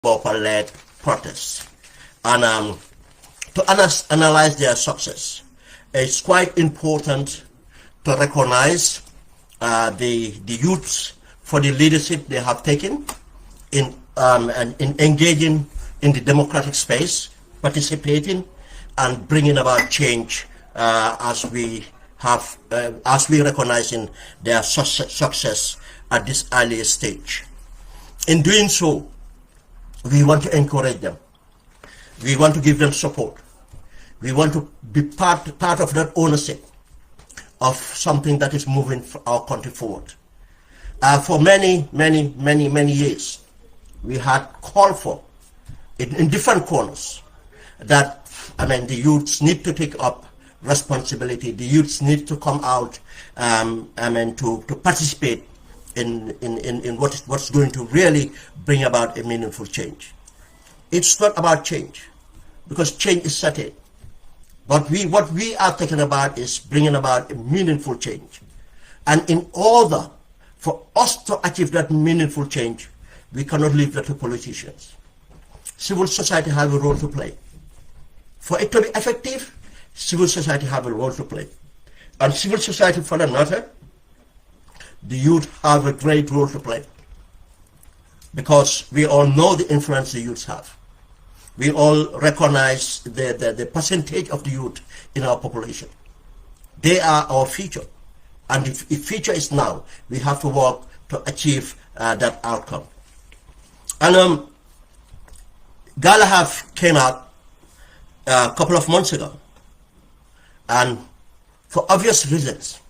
Bopa-led protests. And to analyze their success, it's quite important to recognize the youths for the leadership they have taken in engaging in the democratic space, participating and bringing about change as we recognize in their success at this early stage. In doing so, we want to encourage them. We want to give them support. We want to be part of that ownership of something that is moving our country forward. For many years, we had called for, in different corners, that the youths need to take up responsibility. The youths need to come out to participate in what's going to really bring about a meaningful change. It's not about change, because change is certain. But what we are talking about is bringing about a meaningful change. And in order for us to achieve that meaningful change, we cannot leave that to politicians. Civil society have a role to play. For it to be effective, civil society have a role to play. And civil society, for that matter, the youth have a great role to play. Because we all know the influence the youths have. We all recognize the percentage of the youth in our population. They are our future. And if future is now, we have to work to achieve that outcome. And Gala came out a couple of months ago. And for obvious reasons,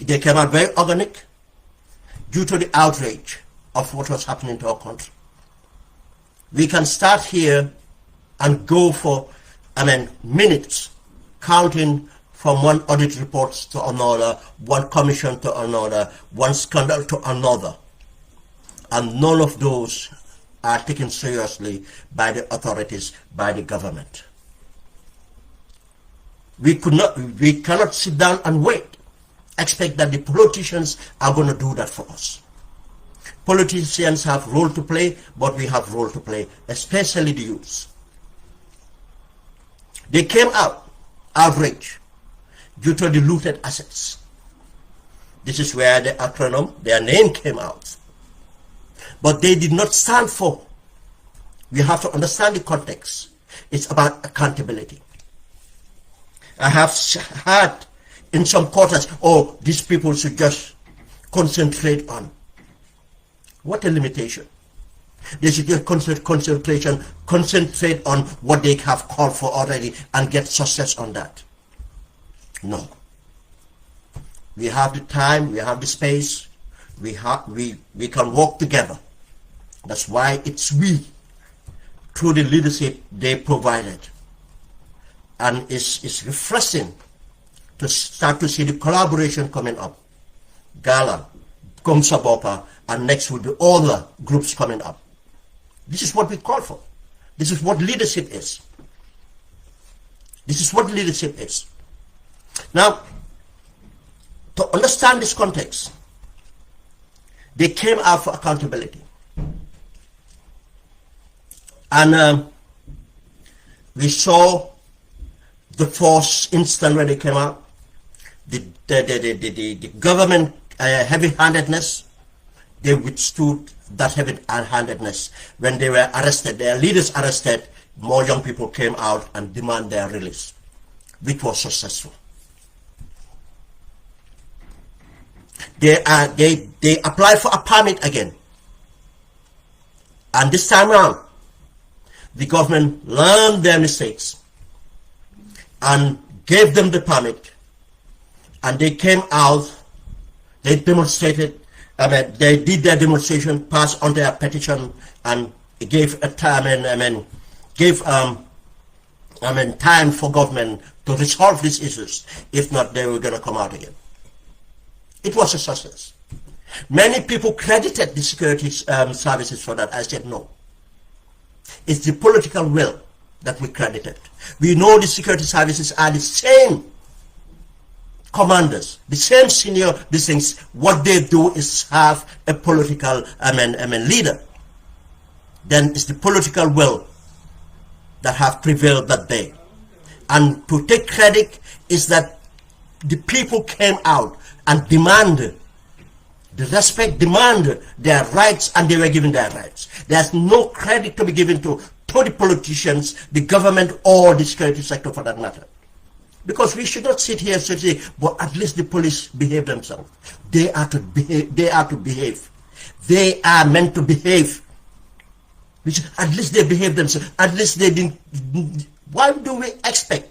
they came out very organic due to the outrage of what was happening to our country. We can start here and go for minutes, counting from one audit report to another, one commission to another, one scandal to another. And none of those are taken seriously by the authorities, by the government. We cannot sit down and wait, expect that the politicians are going to do that for us. Politicians have role to play, but we have role to play, especially the youths. They came out outraged due to the looted assets. This is where the acronym, their name, came out. But they did not stand for. We have to understand the context. It's about accountability. I have heard in some quarters, oh, these people should just concentrate on. What a limitation. They should just concentrate on what they have called for already and get success on that. No. We have the time, we have the space, we can work together. That's why it's we, through the leadership they provided. And it's refreshing to start to see the collaboration coming up. Gala, Gomsa Bopa, and next will be all the groups coming up. This is what we call for. This is what leadership is. This is what leadership is. Now, to understand this context, they came out for accountability. And we saw the first instant when they came out, the government heavy-handedness. They withstood that heavy-handedness. When they were arrested, their leaders arrested, more young people came out and demanded their release, which was successful. They applied for a permit again. And this time around, the government learned their mistakes and gave them the permit. And they came out, they demonstrated, they did their demonstration, passed on their petition, and gave a time, time for government to resolve these issues. If not, they were going to come out again. It was a success. Many people credited the security services for that. I said no. It's the political will that we credited. We know the security services are the same commanders, the same senior, these things. What they do is have a political leader. then it's the political will that have prevailed that day. And to take credit is that the people came out and demanded the respect, demanded their rights, and they were given their rights. There's no credit to be given to the politicians, the government, or the security sector for that matter. Because we should not sit here and say, but at least the police behave themselves. They are to behave. They are to behave. They are meant to behave. Which at least they behave themselves. At least they didn't. Why do we expect?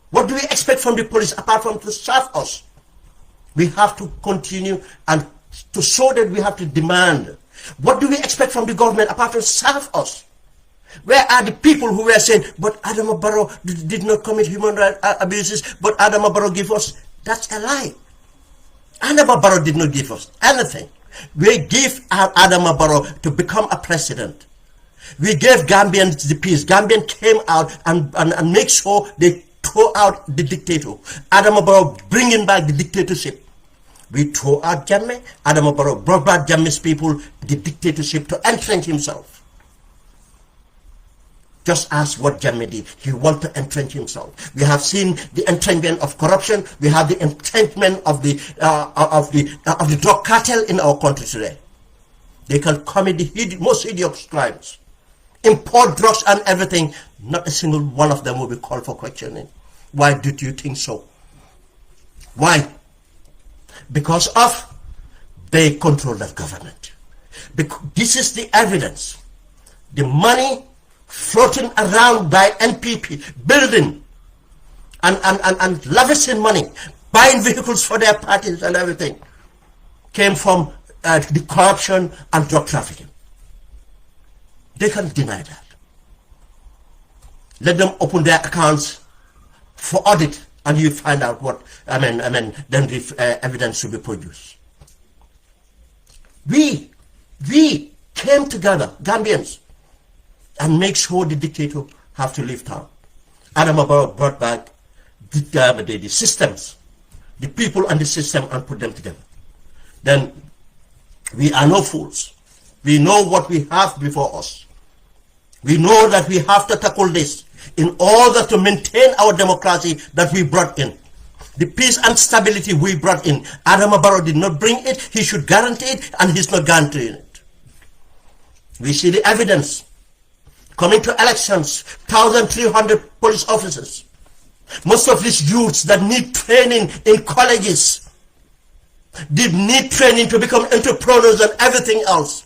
What do we expect from the police apart from to serve us? We have to continue and to show that we have to demand. What do we expect from the government apart from serve us? Where are the people who were saying, but Adama Barrow did not commit human rights abuses, but Adama Barrow gave us? That's a lie. Adama Barrow did not give us anything. We gave Adama Barrow to become a president. We gave Gambians the peace. Gambians came out and make sure they throw out the dictator. Adama Barrow bringing back the dictatorship. We throw out Jammeh. Adama Barrow brought back Jammeh's people the dictatorship to entrench himself. Just as what Jammeh did, he wanted to entrench himself. We have seen the entrenchment of corruption. We have the entrenchment of the drug cartel in our country today. They can commit the most hideous crimes, import drugs and everything. Not a single one of them will be called for questioning. Why did you think so? Why? Because of they control that government. Because this is the evidence. The money floating around by NPP, building and lavishing money, buying vehicles for their parties and everything, came from the corruption and drug trafficking. They can't deny that. Let them open their accounts for audit, and you find out what then the evidence should be produced. We came together, Gambians, and make sure the dictator have to leave town. Adama Barrow brought back the systems, the people and the system, and put them together. Then we are no fools. We know what we have before us. We know that we have to tackle this in order to maintain our democracy that we brought in. The peace and stability we brought in. Adama Barrow did not bring it. He should guarantee it, and he's not guaranteeing it. We see the evidence. Coming to elections, 1,300 police officers. Most of these youths that need training in colleges, did need training to become entrepreneurs and everything else.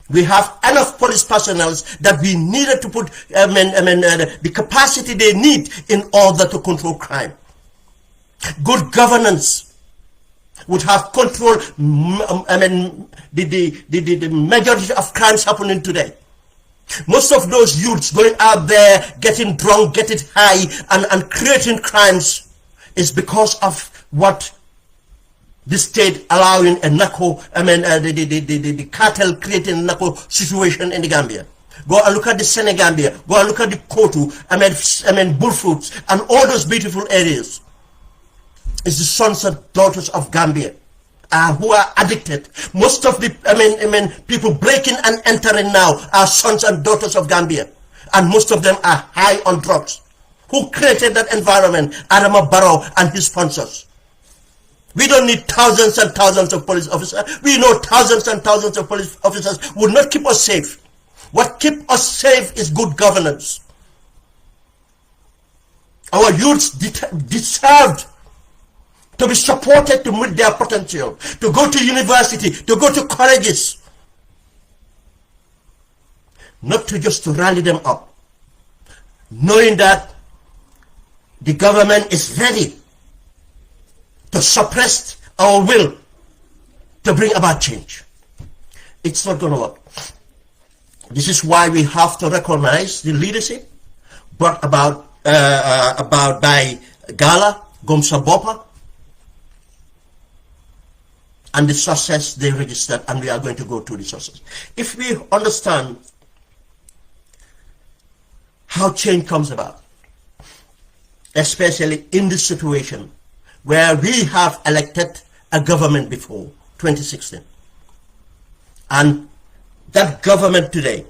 We have enough police personnel that we needed to put the capacity they need in order to control crime. Good governance would have control. The majority of crimes happening today. Most of those youths going out there getting drunk, getting high, and creating crimes is because of what the state allowing a narco, the cartel creating a narco situation in the Gambia. Go and look at the Senegambia. Go and look at the Kotu, Bullfruits, and all those beautiful areas. It's the sons and daughters of Gambia who are addicted. Most of the people breaking and entering now are sons and daughters of Gambia, and most of them are high on drugs. Who created that environment? Adama Barrow and his sponsors. We don't need thousands and thousands of police officers. We know thousands and thousands of police officers will not keep us safe. What keeps us safe is good governance. Our youths deserved to be supported to meet their potential, to go to university, to go to colleges, not to just to rally them up, knowing that the government is ready to suppress our will to bring about change. It's not going to work. This is why we have to recognize the leadership brought about by Gala Gomsa Bopa and the success they registered, and we are going to go through the success. If we understand how change comes about, especially in this situation where we have elected a government before 2016, and that government today,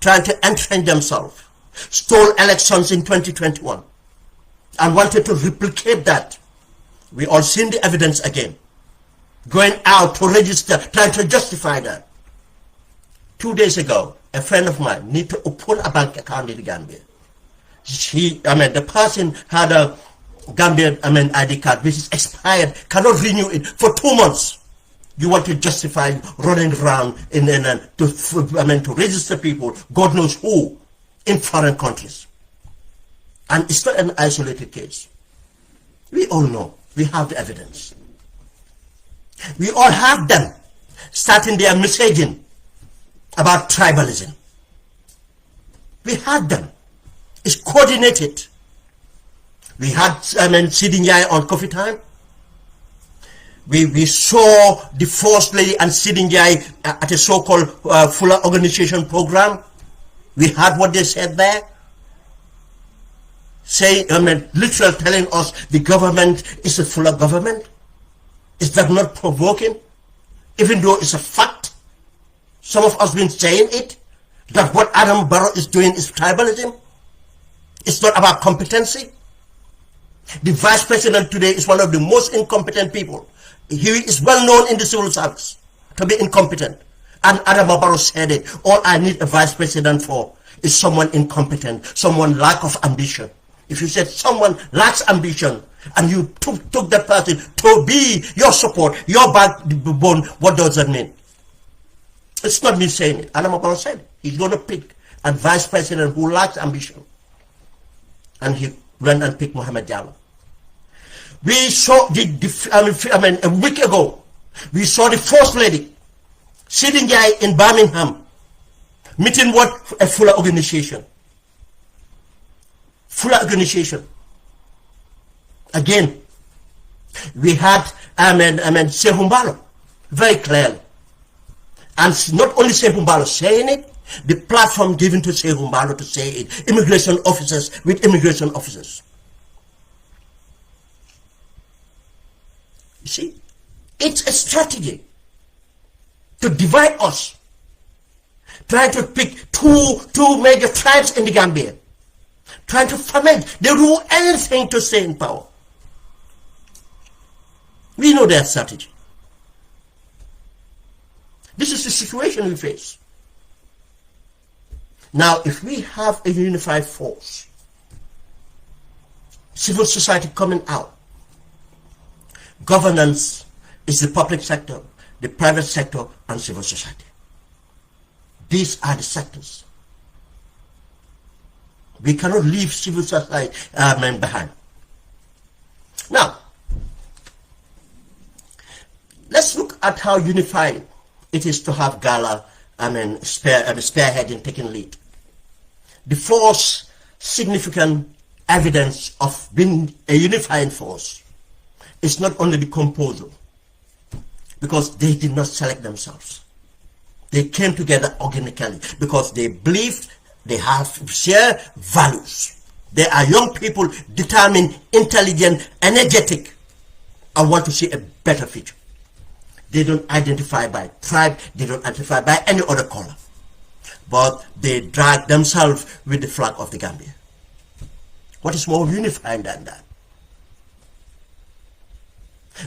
trying to entrench themselves, stole elections in 2021 and wanted to replicate that. We all seen the evidence again. Going out to register, trying to justify that. 2 days ago, a friend of mine need to open a bank account in the Gambia. The person had a Gambian, ID card which is expired, cannot renew it for 2 months. You want to justify running around to register people, God knows who, in foreign countries. And it's not an isolated case. We all know. We have the evidence. We all have them starting their messaging about tribalism. We had them. It's coordinated. We had Sidi Njai on Coffee Time. We saw the First Lady and Sidi Njai at a so-called Fuller Organization program. We heard what they said there. Saying, literally telling us the government is a Fuller government. Is that not provoking? Even though it's a fact. Some of us been saying it. That what Adam Barrow is doing is tribalism. It's not about competency. The vice president today is one of the most incompetent people. He is well known in the civil service to be incompetent. And Adam Barrow said it. All I need a vice president for is someone incompetent, someone lack of ambition. If you said someone lacks ambition and you took that person to be your support, your backbone, what does that mean? It's not me saying it. Adam Barrow said it. He's going to pick a vice president who lacks ambition. And he went and picked Mohamed Diallo. We saw a week ago, we saw the First Lady sitting there in Birmingham, meeting what a Fuller Organization. Fuller Organization. Again, we had Sehumbalo very clearly. And not only Sehumbalo saying it, the platform given to Sehumbalo to say it, immigration officers with immigration officers. You see, it's a strategy to divide us, trying to pick two major tribes in the Gambia, trying to ferment. They do anything to stay in power. We know their strategy. This is the situation we face. Now, if we have a unified force, civil society coming out, governance is the public sector, the private sector, and civil society. These are the sectors. We cannot leave civil society behind. Now, let's look at how unified it is to have Gala spearheading, taking lead. The first significant evidence of being a unifying force is not only the composure, because they did not select themselves. They came together organically because they believed they have shared values. They are young people, determined, intelligent, energetic, and want to see a better future. They don't identify by tribe, they don't identify by any other color, but they drag themselves with the flag of the Gambia. What is more unifying than that?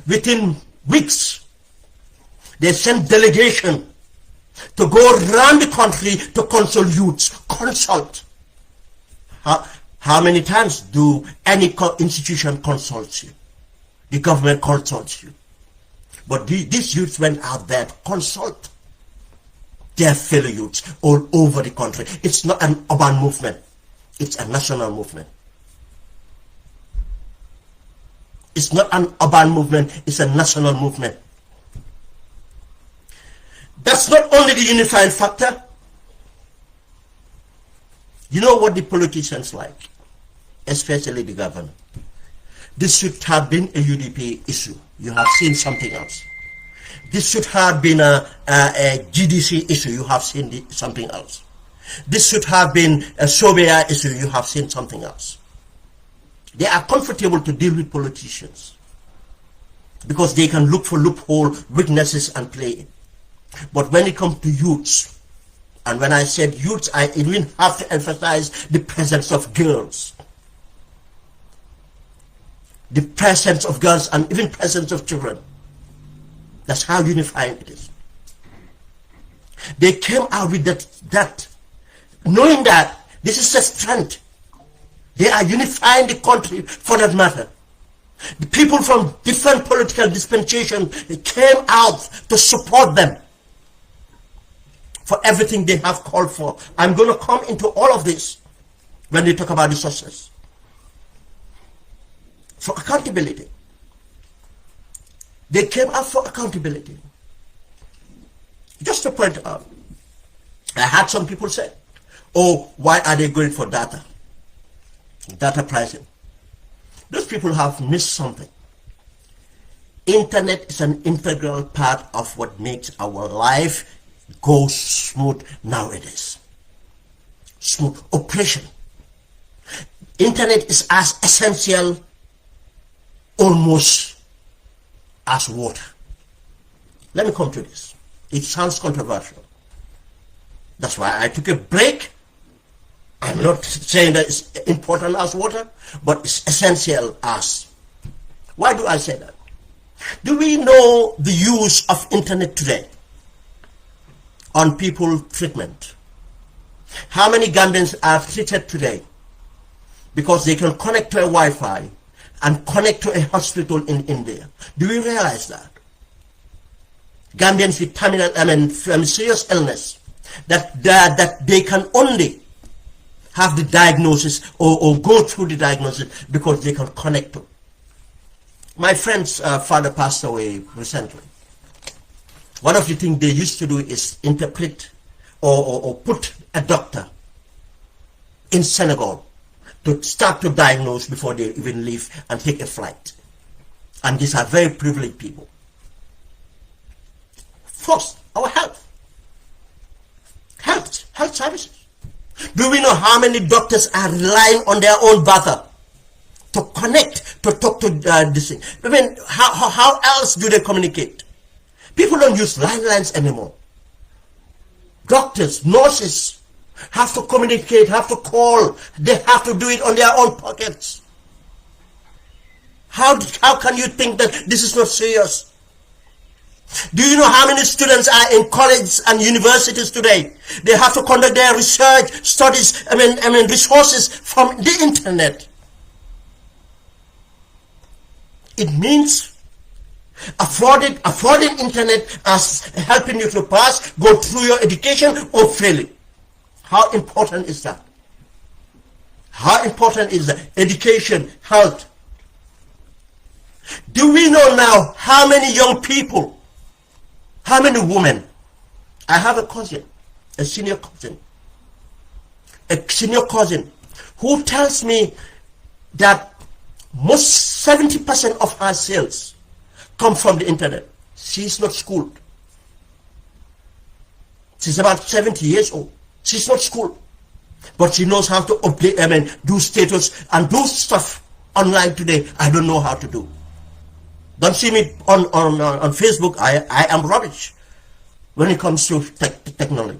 Within weeks, they sent delegation to go around the country to consult youths. Consult. How many times do any institution consult you? The government consults you. But these youths went out there to consult their fellow youths all over the country. It's not an urban movement. It's a national movement. It's not an urban movement. It's a national movement. That's not only the unifying factor. You know what the politicians like, especially the governor. This should have been a UDP issue. You have seen something else. This should have been a GDC issue. You have seen something else. This should have been a Sobea issue. You have seen something else. They are comfortable to deal with politicians because they can look for loophole, weaknesses, and play it. But when it comes to youths, and when I said youths, I even have to emphasize the presence of girls. The presence of girls and even presence of children. That's how unifying it is. They came out with that knowing that this is a strength. They are unifying the country for that matter. The people from different political dispensations, they came out to support them for everything they have called for. I'm going to come into all of this when we talk about the success. For accountability. They came out for accountability. Just to point out, I had some people say, oh, why are they going for data? Data pricing. Those people have missed something. Internet is an integral part of what makes our life go smooth nowadays. Smooth operation. Internet is as essential almost as water. Let me come to this. It sounds controversial. That's why I took a break. I'm not saying that it's important as water, but it's essential as. Why do I say that? Do we know the use of internet today on people treatment? How many Gambians are treated today because they can connect to a Wi-Fi and connect to a hospital in India? Do we realize that? Gambians with terminal, serious illness, that they can only have the diagnosis or go through the diagnosis because they can connect to. My friend's father passed away recently. One of the things they used to do is interpret or put a doctor in Senegal to start to diagnose before they even leave and take a flight. And these are very privileged people. First, our health services. Do we know how many doctors are relying on their own brother to connect, to talk to this thing? I mean, how else do they communicate? People don't use landlines anymore. Doctors, nurses have to communicate, have to call. They have to do it on their own pockets. How can you think that this is not serious? Do you know how many students are in college and universities today? They have to conduct their research, studies, resources from the internet. It means affording internet as helping you to pass, go through your education or failing. How important is that? How important is that? Education, health. Do we know now how many young people, how many women? I have a cousin, a senior cousin who tells me that most 70% of her sales come from the internet. She's not schooled. She's about 70 years old. She's not schooled. But she knows how to update, do status and do stuff online today. I don't know how to do. Don't see me on Facebook. I am rubbish when it comes to technology.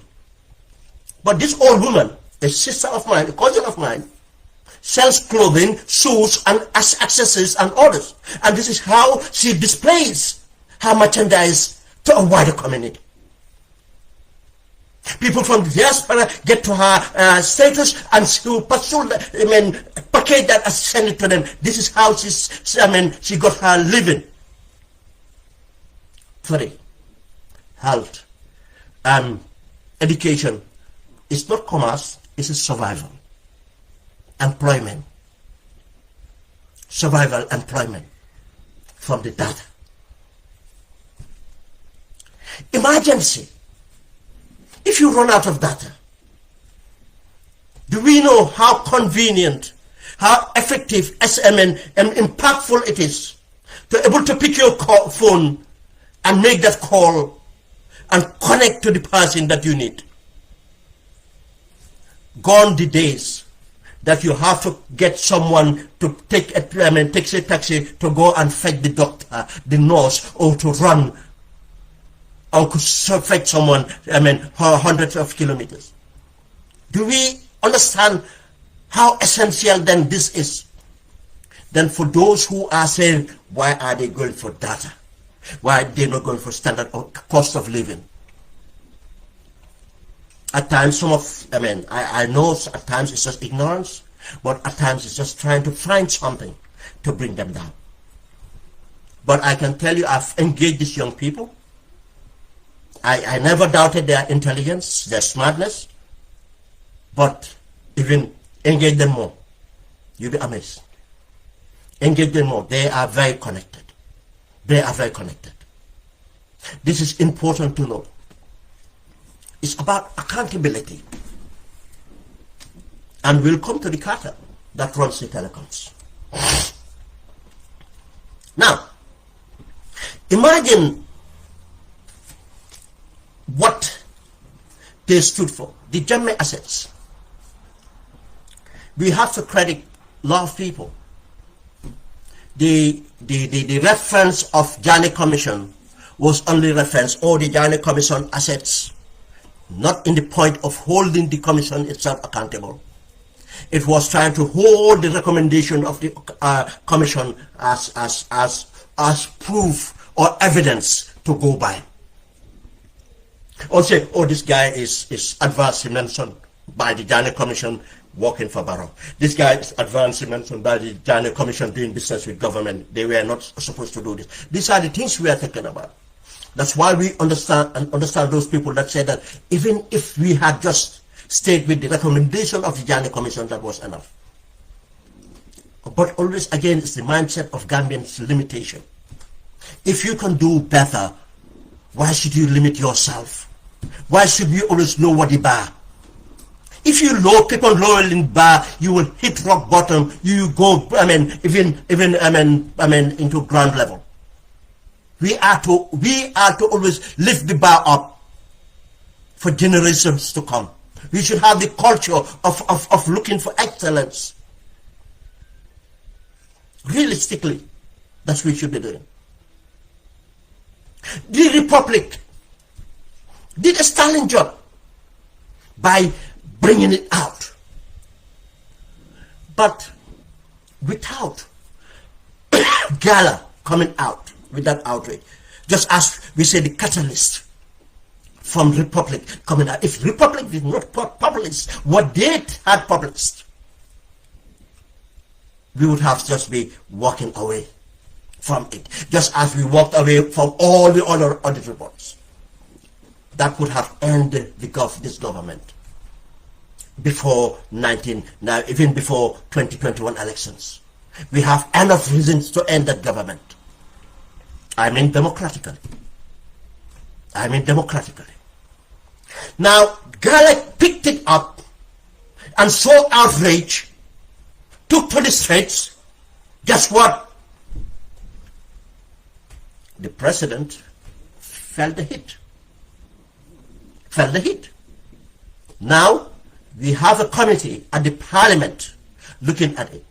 But this old woman, a sister of mine, a cousin of mine, sells clothing, shoes, and accessories and others. And this is how she displays her merchandise to a wider community. People from the diaspora get to her status and she will pursue, package that and send it to them. This is how she got her living. 3. Health. Education. It's not commerce, it's a survival. Employment. Survival, employment from the data. Emergency. If you run out of data, do we know how convenient, how effective and impactful it is to able to pick your phone and make that call and connect to the person that you need? Gone the days that you have to get someone to take a taxi to go and fetch the doctor, the nurse, or to run or could fetch someone, hundreds of kilometers. Do we understand how essential then this is? Then for those who are saying, why are they going for data? Why are they not going for standard cost of living? At times, I know at times it's just ignorance, but at times it's just trying to find something to bring them down. But I can tell you, I've engaged these young people. I never doubted their intelligence, their smartness, but even engage them more. You'll be amazed. Engage them more. They are very connected. They are very connected. This is important to know. It's about accountability. And we'll come to the cartel that runs the telecoms. Now, imagine what they stood for. The Jammeh assets. We have to credit a lot of people. The reference of Jammeh Commission was only reference all the Jammeh Commission assets, not in the point of holding the commission itself accountable. It was trying to hold the recommendation of the commission as proof or evidence to go by. Or say, oh, this guy is advanced mentioned by the Jammeh Commission working for Barrow. This guy is advanced mentioned by the Jammeh Commission doing business with government. They were not supposed to do this. These are the things we are thinking about. That's why we understand those people that say that even if we had just stayed with the recommendation of the Jammeh Commission, that was enough. But always again, it's the mindset of Gambians' limitation. If you can do better, why should you limit yourself? Why should you always lower the bar? If you keep on lowering bar, you will hit rock bottom. You go, even into ground level. We are to always lift the bar up for generations to come. We should have the culture of looking for excellence. Realistically, that's what we should be doing. The Republic did a sterling job by bringing it out, but without Gala coming out with that outrage, just as we say the catalyst from Republic coming out. If Republic did not publish what they had published, we would have just be walking away from it, just as we walked away from all the other audit reports. That would have ended this government before even before 2021 elections. We have enough reasons to end that government. I mean democratically. Now, Gala picked it up and saw outrage, took to the streets. Guess what? The president felt the hit. Now, we have a committee at the parliament looking at it.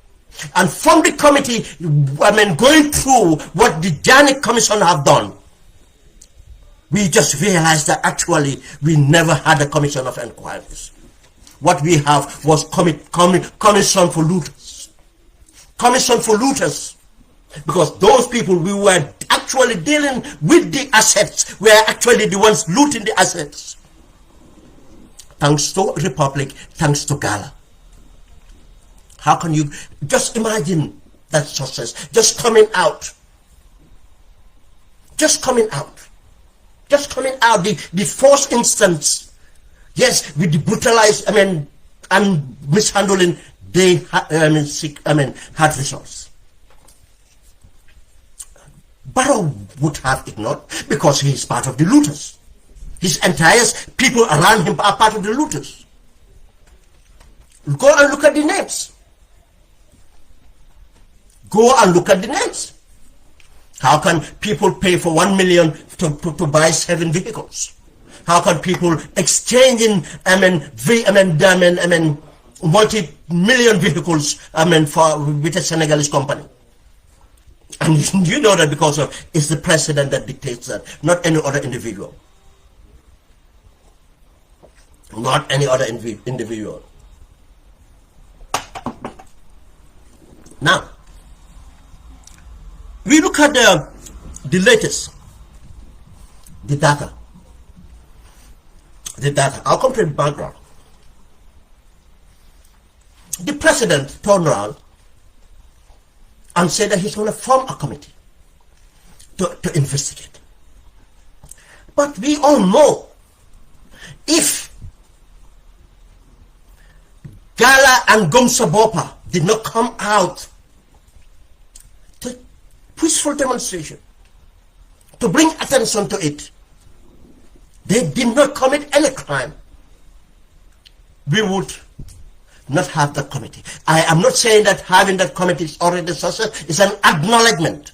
And from the committee, going through what the Jammeh Commission have done, we just realized that actually we never had a commission of inquiries. What we have was commission for looters. Commission for looters. Because those people we were actually dealing with the assets were actually the ones looting the assets. Thanks to Republic, thanks to Gala. How can you just imagine that success? Just coming out. The first instance, yes, with the brutalized, and mishandling, they had results. Barrow would have ignored because he is part of the looters. His entire people around him are part of the looters. Go and look at the names. How can people pay for 1 million to buy 7 vehicles? How can people exchanging multi-million vehicles with a Senegalese company? And you know that because it's the president that dictates that, not any other individual. not any other individual. Now, we look at the latest, the data. I'll come to the background. The president turned around and said that he's going to form a committee to investigate. But we all know, if Gala and Gomsa Bopa did not come out to peaceful demonstration, to bring attention to it, they did not commit any crime, we would not have that committee. I am not saying that having that committee is already a success. It's an acknowledgement.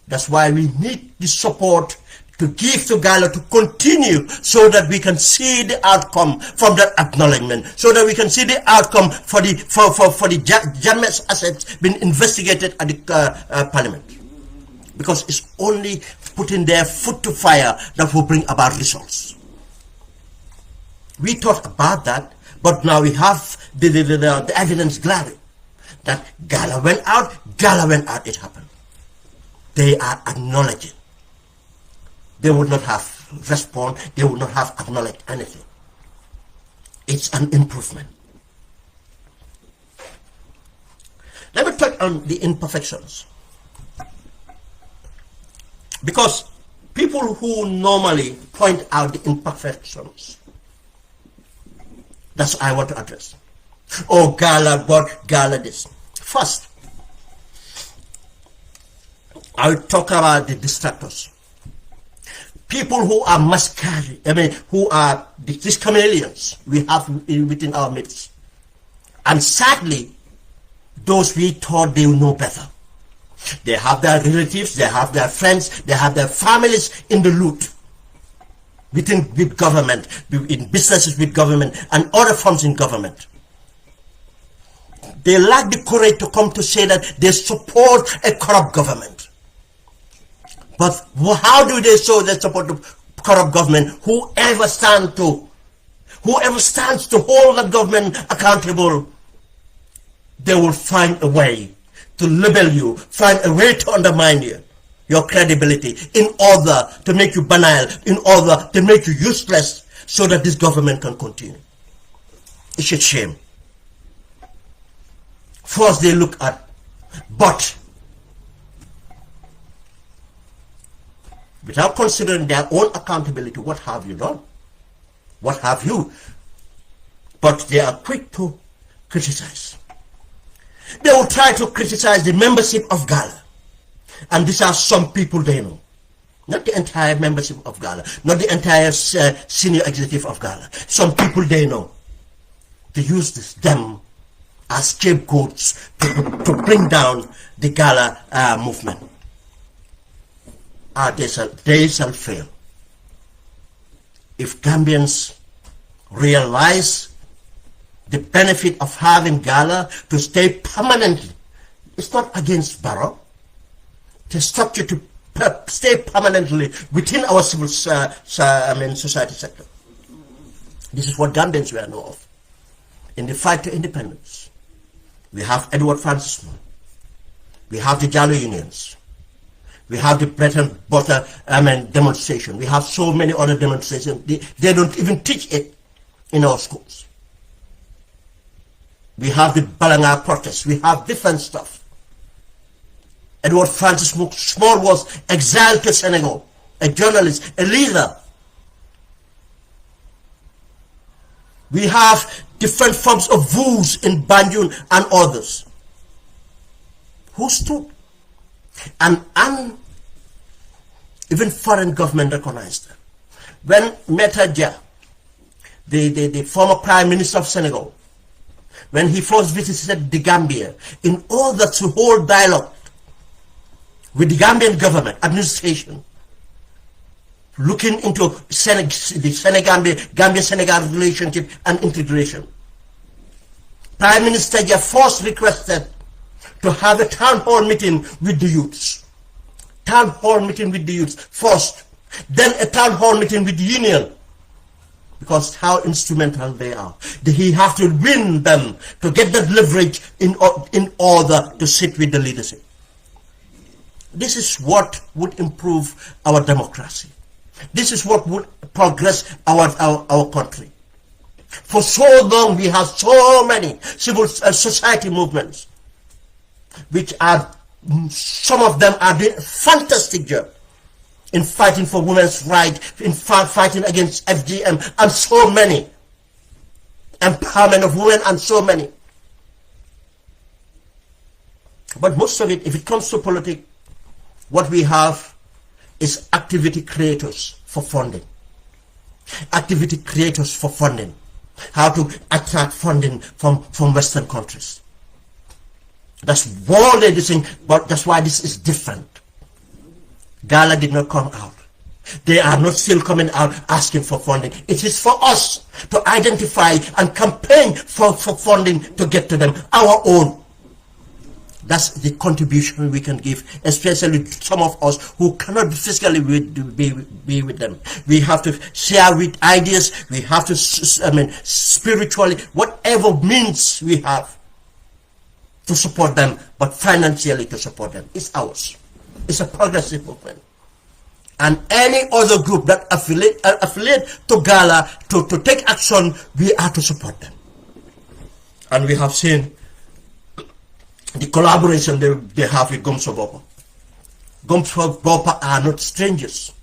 That's why we need the support to give to Gala to continue, so that we can see the outcome from that acknowledgement, so that we can see the outcome for the Jammeh's assets being investigated at the parliament. Because it's only putting their foot to fire that will bring about results. We thought about that, but now we have the evidence glaring that Gala went out, it happened. They are acknowledging. They would not have responded, they would not have acknowledged anything. It's an improvement. Let me touch on the imperfections. Because people who normally point out the imperfections, that's what I want to address. Oh, Gala, but Gala this. First, I will talk about the distractors. People who are masquerading, who are these chameleons we have within our midst. And sadly, those we thought they would know better. They have their relatives, they have their friends, they have their families in the loot. With government, in businesses with government, and other forms in government. They lack the courage to come to say that they support a corrupt government. But how do they show their support to corrupt government? Whoever stands to hold that government accountable, they will find a way to label you, find a way to undermine you, your credibility, in order to make you banal, in order to make you useless, so that this government can continue. It's a shame. First they look at, but without considering their own accountability, what have you done? What have you? But they are quick to criticize. They will try to criticize the membership of Gala. And these are some people they know. Not the entire membership of Gala. Not the entire senior executive of Gala. Some people they know. They use them as scapegoats to bring down the Gala movement. They shall fail. If Gambians realize the benefit of having Gala to stay permanently, it's not against Barrow, the structure to stay permanently within our civil society sector. This is what Gambians were know of. In the fight to independence, we have Edward Francis Moore, we have the Jalo unions, we have the bread and butter demonstration, we have so many other demonstrations. They don't even teach it in our schools. We have the Balanga protests, we have different stuff. Edward Francis Small was exiled to Senegal, a journalist, a leader. We have different forms of vooz in Banjul and others. Who stood? And even foreign government recognized them. When Meta Dia, the former Prime Minister of Senegal, when he first visited the Gambia, in order to hold dialogue with the Gambian government, administration, looking into the Gambia-Senegal relationship and integration, Prime Minister Dia first requested to have a town hall meeting with the youths. Town hall meeting with the youths first, then a town hall meeting with the union. because how instrumental they are. He have to win them to get that leverage in order to sit with the leadership. This is what would improve our democracy. This is what would progress our country. For so long we have so many civil society movements, which are, some of them are doing a fantastic job in fighting for women's rights, in fighting against FGM, and so many. Empowerment of women, and so many. But most of it, if it comes to politics, what we have is activity creators for funding. Activity creators for funding. How to attract funding from Western countries. That's what they're doing, but that's why this is different. Gala did not come out. They are not still coming out asking for funding. It is for us to identify and campaign for funding to get to them, our own. That's the contribution we can give, especially some of us who cannot physically be with them. We have to share with ideas. We have to, spiritually, whatever means we have to support them, but financially to support them. It's ours. It's a progressive movement. And any other group that affiliate to Gala to take action, we are to support them. And we have seen the collaboration they have with Gomsa Bopa. Gomsa Bopa are not strangers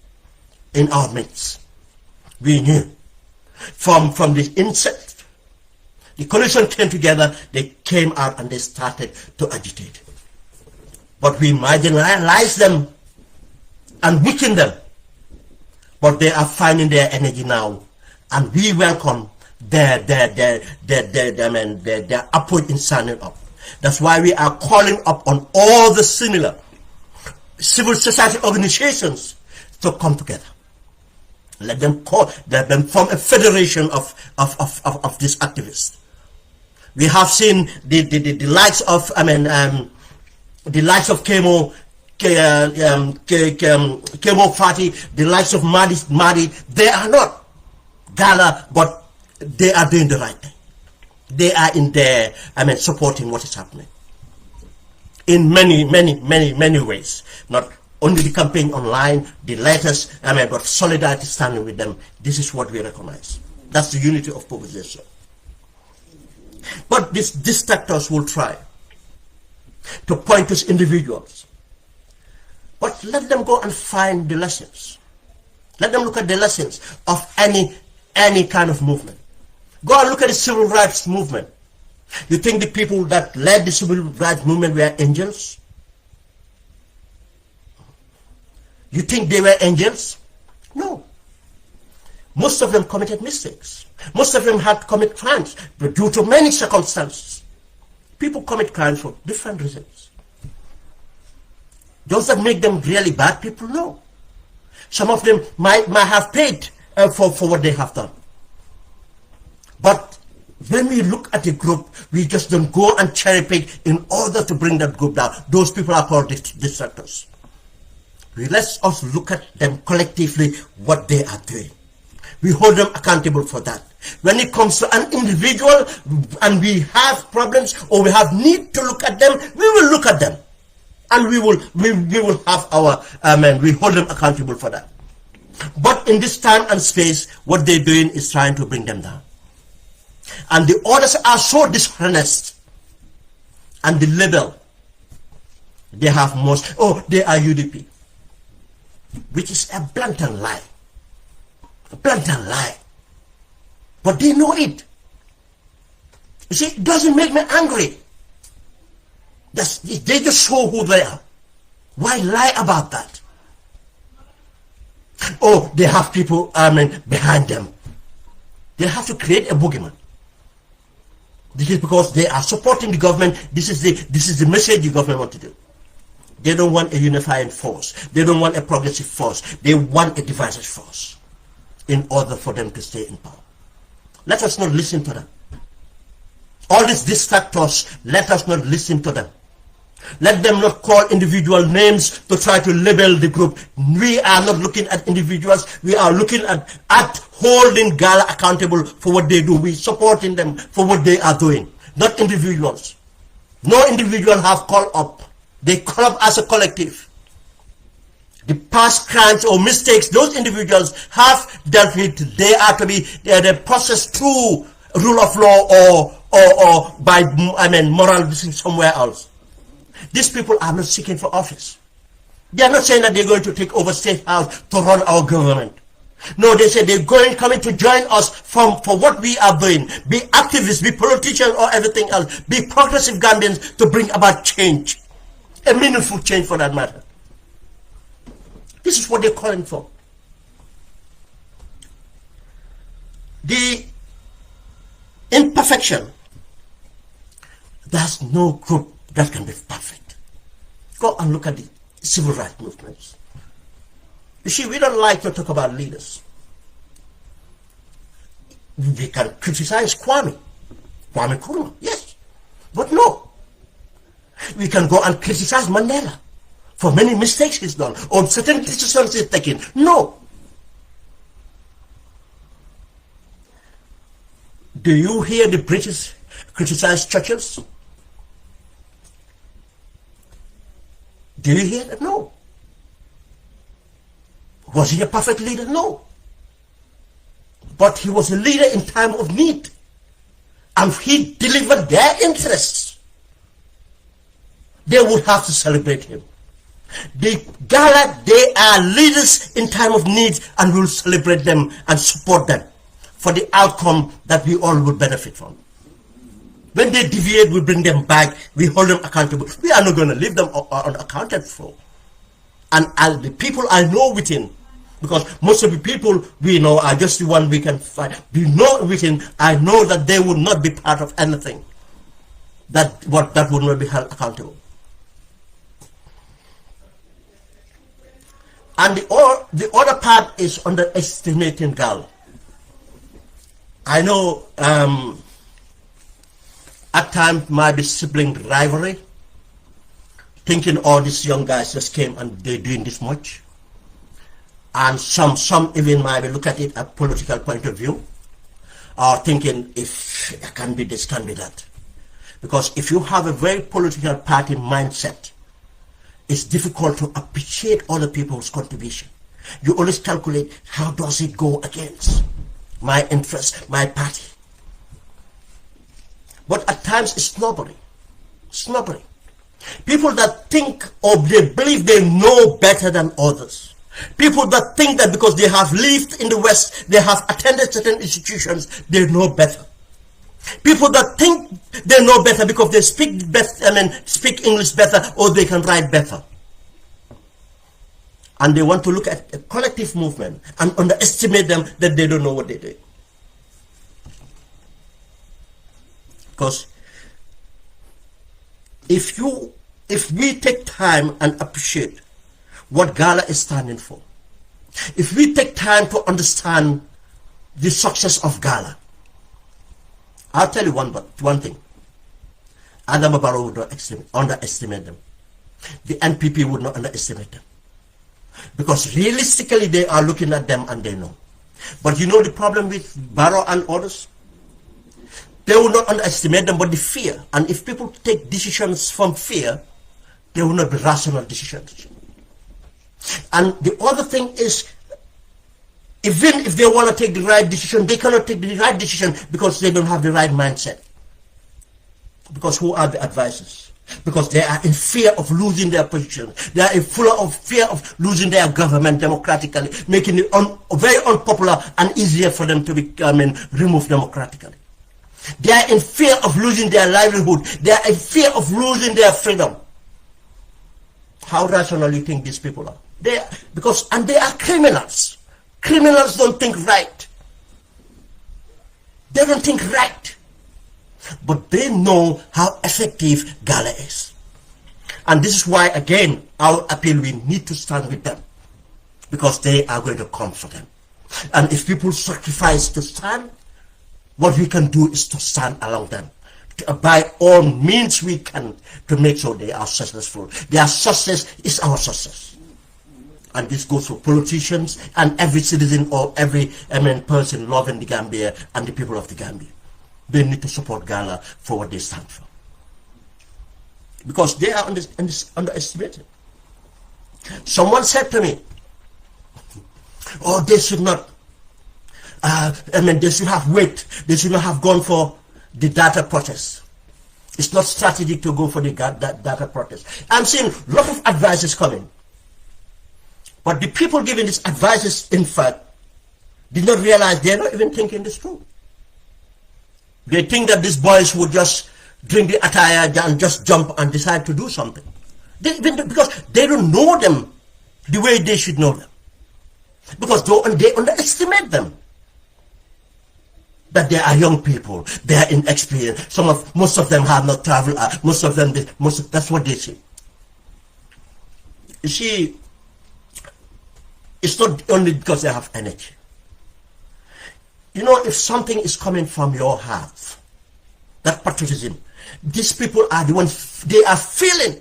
in our midst. We knew from the inset. The coalition came together, they came out and they started to agitate. But we marginalize them and weaken them. But they are finding their energy now. And we welcome their approach in standing up. That's why we are calling up on all the similar civil society organizations to come together. Let them form a federation of these activists. We have seen the likes of the likes of Kemo Fati, the likes of Madi. They are not Gala, but they are doing the right thing. They are in there, supporting what is happening. In many ways. Not only the campaign online, the letters, but solidarity standing with them. This is what we recognize. That's the unity of proposition. But these distractors will try to point to individuals. But let them go and find the lessons. Let them look at the lessons of any kind of movement. Go and look at the civil rights movement. You think the people that led the civil rights movement were angels? You think they were angels? No. Most of them committed mistakes. Most of them had to commit crimes, but due to many circumstances. People commit crimes for different reasons. Does that make them really bad people? No. Some of them might have paid for what they have done. But when we look at a group, we just don't go and cherry pick in order to bring that group down. Those people are called distractors. Let us look at them collectively, what they are doing. We hold them accountable for that. When it comes to an individual and we have problems or we have need to look at them, we will look at them. And we will have our, we hold them accountable for that. But in this time and space, what they're doing is trying to bring them down. And the orders are so dishonest. And the label they have most, they are UDP. Which is a blatant lie. A blatant lie. But they know it. You see, it doesn't make me angry. They just show who they are. Why lie about that? They have people behind them. They have to create a boogeyman. This is because they are supporting the government. This is the message the government wants to do. They don't want a unifying force. They don't want a progressive force. They want a divisive force in order for them to stay in power. Let us not listen to them. All these distractors, let us not listen to them. Let them not call individual names to try to label the group. We are not looking at individuals. We are looking at holding Gala accountable for what they do. We supporting them for what they are doing, not individuals. No individual have called up. They call up as a collective. The past crimes or mistakes those individuals have dealt with, they are to be the processed through rule of law or by moral decision somewhere else. These people are not seeking for office. They are not saying that they're going to take over State House to run our government. No, they say they're coming to join us for what we are doing. Be activists, be politicians or everything else. Be progressive Gambians to bring about change. A meaningful change for that matter. This is what they're calling for. The imperfection. There's no group that can be perfect. Go and look at the civil rights movements. You see, we don't like to talk about leaders. We can criticize Kwame Nkrumah, yes. But no. We can go and criticize Mandela for many mistakes he's done, or certain decisions he's taken. No. Do you hear the British criticize Churchill? Do you hear that? No. Was he a perfect leader? No. But he was a leader in time of need. And he delivered their interests. They would have to celebrate him. The Gala, they are leaders in time of need, and we'll celebrate them and support them for the outcome that we all will benefit from. When they deviate, we bring them back, we hold them accountable. We are not going to leave them unaccounted for. And as the people I know within, because most of the people we know are just the one we can find. We know within, I know that they would not be part of anything that would not be held accountable. And the other part is underestimating Gala. I know at times might be sibling rivalry, thinking all these young guys just came and they're doing this much. And some even might be look at it at political point of view, or thinking if it can be this, can be that. Because if you have a very political party mindset, it's difficult to appreciate other people's contribution. You always calculate, how does it go against my interest, my party? But at times it's snobbery. Snobbery. People that think or they believe they know better than others. People that think that because they have lived in the West, they have attended certain institutions, they know better. People that think they know better because they speak speak English better, or they can write better. And they want to look at a collective movement and underestimate them that they don't know what they do. Because if we take time and appreciate what Gala is standing for, if we take time to understand the success of Gala, I'll tell you one thing. Adama Barrow would not underestimate them. The NPP would not underestimate them. Because realistically, they are looking at them and they know. But you know the problem with Barrow and others? They will not underestimate them, but the fear. And if people take decisions from fear, they will not be rational decisions. And the other thing is, even if they want to take the right decision, they cannot take the right decision because they don't have the right mindset. Because who are the advisors? Because they are in fear of losing their position. They are in fear of losing their government democratically, making it very unpopular and easier for them to be removed democratically. They are in fear of losing their livelihood. They are in fear of losing their freedom. How rational do you think these people are? They are criminals. Criminals don't think right. They don't think right. But they know how effective Gala is. And this is why, again, our appeal, we need to stand with them. Because they are going to come for them. And if people sacrifice to stand, what we can do is to stand along them. by all means we can to make sure they are successful. Their success is our success. And this goes for politicians and every citizen or every person loving the Gambia and the people of the Gambia. They need to support Gala for what they stand for. Because they are underestimated. Someone said to me, oh, they should not, they should have waited. They should not have gone for the data protest. It's not strategic to go for the data protest. I'm seeing a lot of advices coming. But the people giving these advices, in fact, did not realize they're not even thinking this through. They think that these boys would just drink the attire and just jump and decide to do something. Because they don't know them the way they should know them. Because they underestimate them. That they are young people, they are inexperienced. Most of them have not traveled. That's what they say. You see, it's not only because they have energy. You know, if something is coming from your heart, that patriotism, these people are the ones, they are feeling.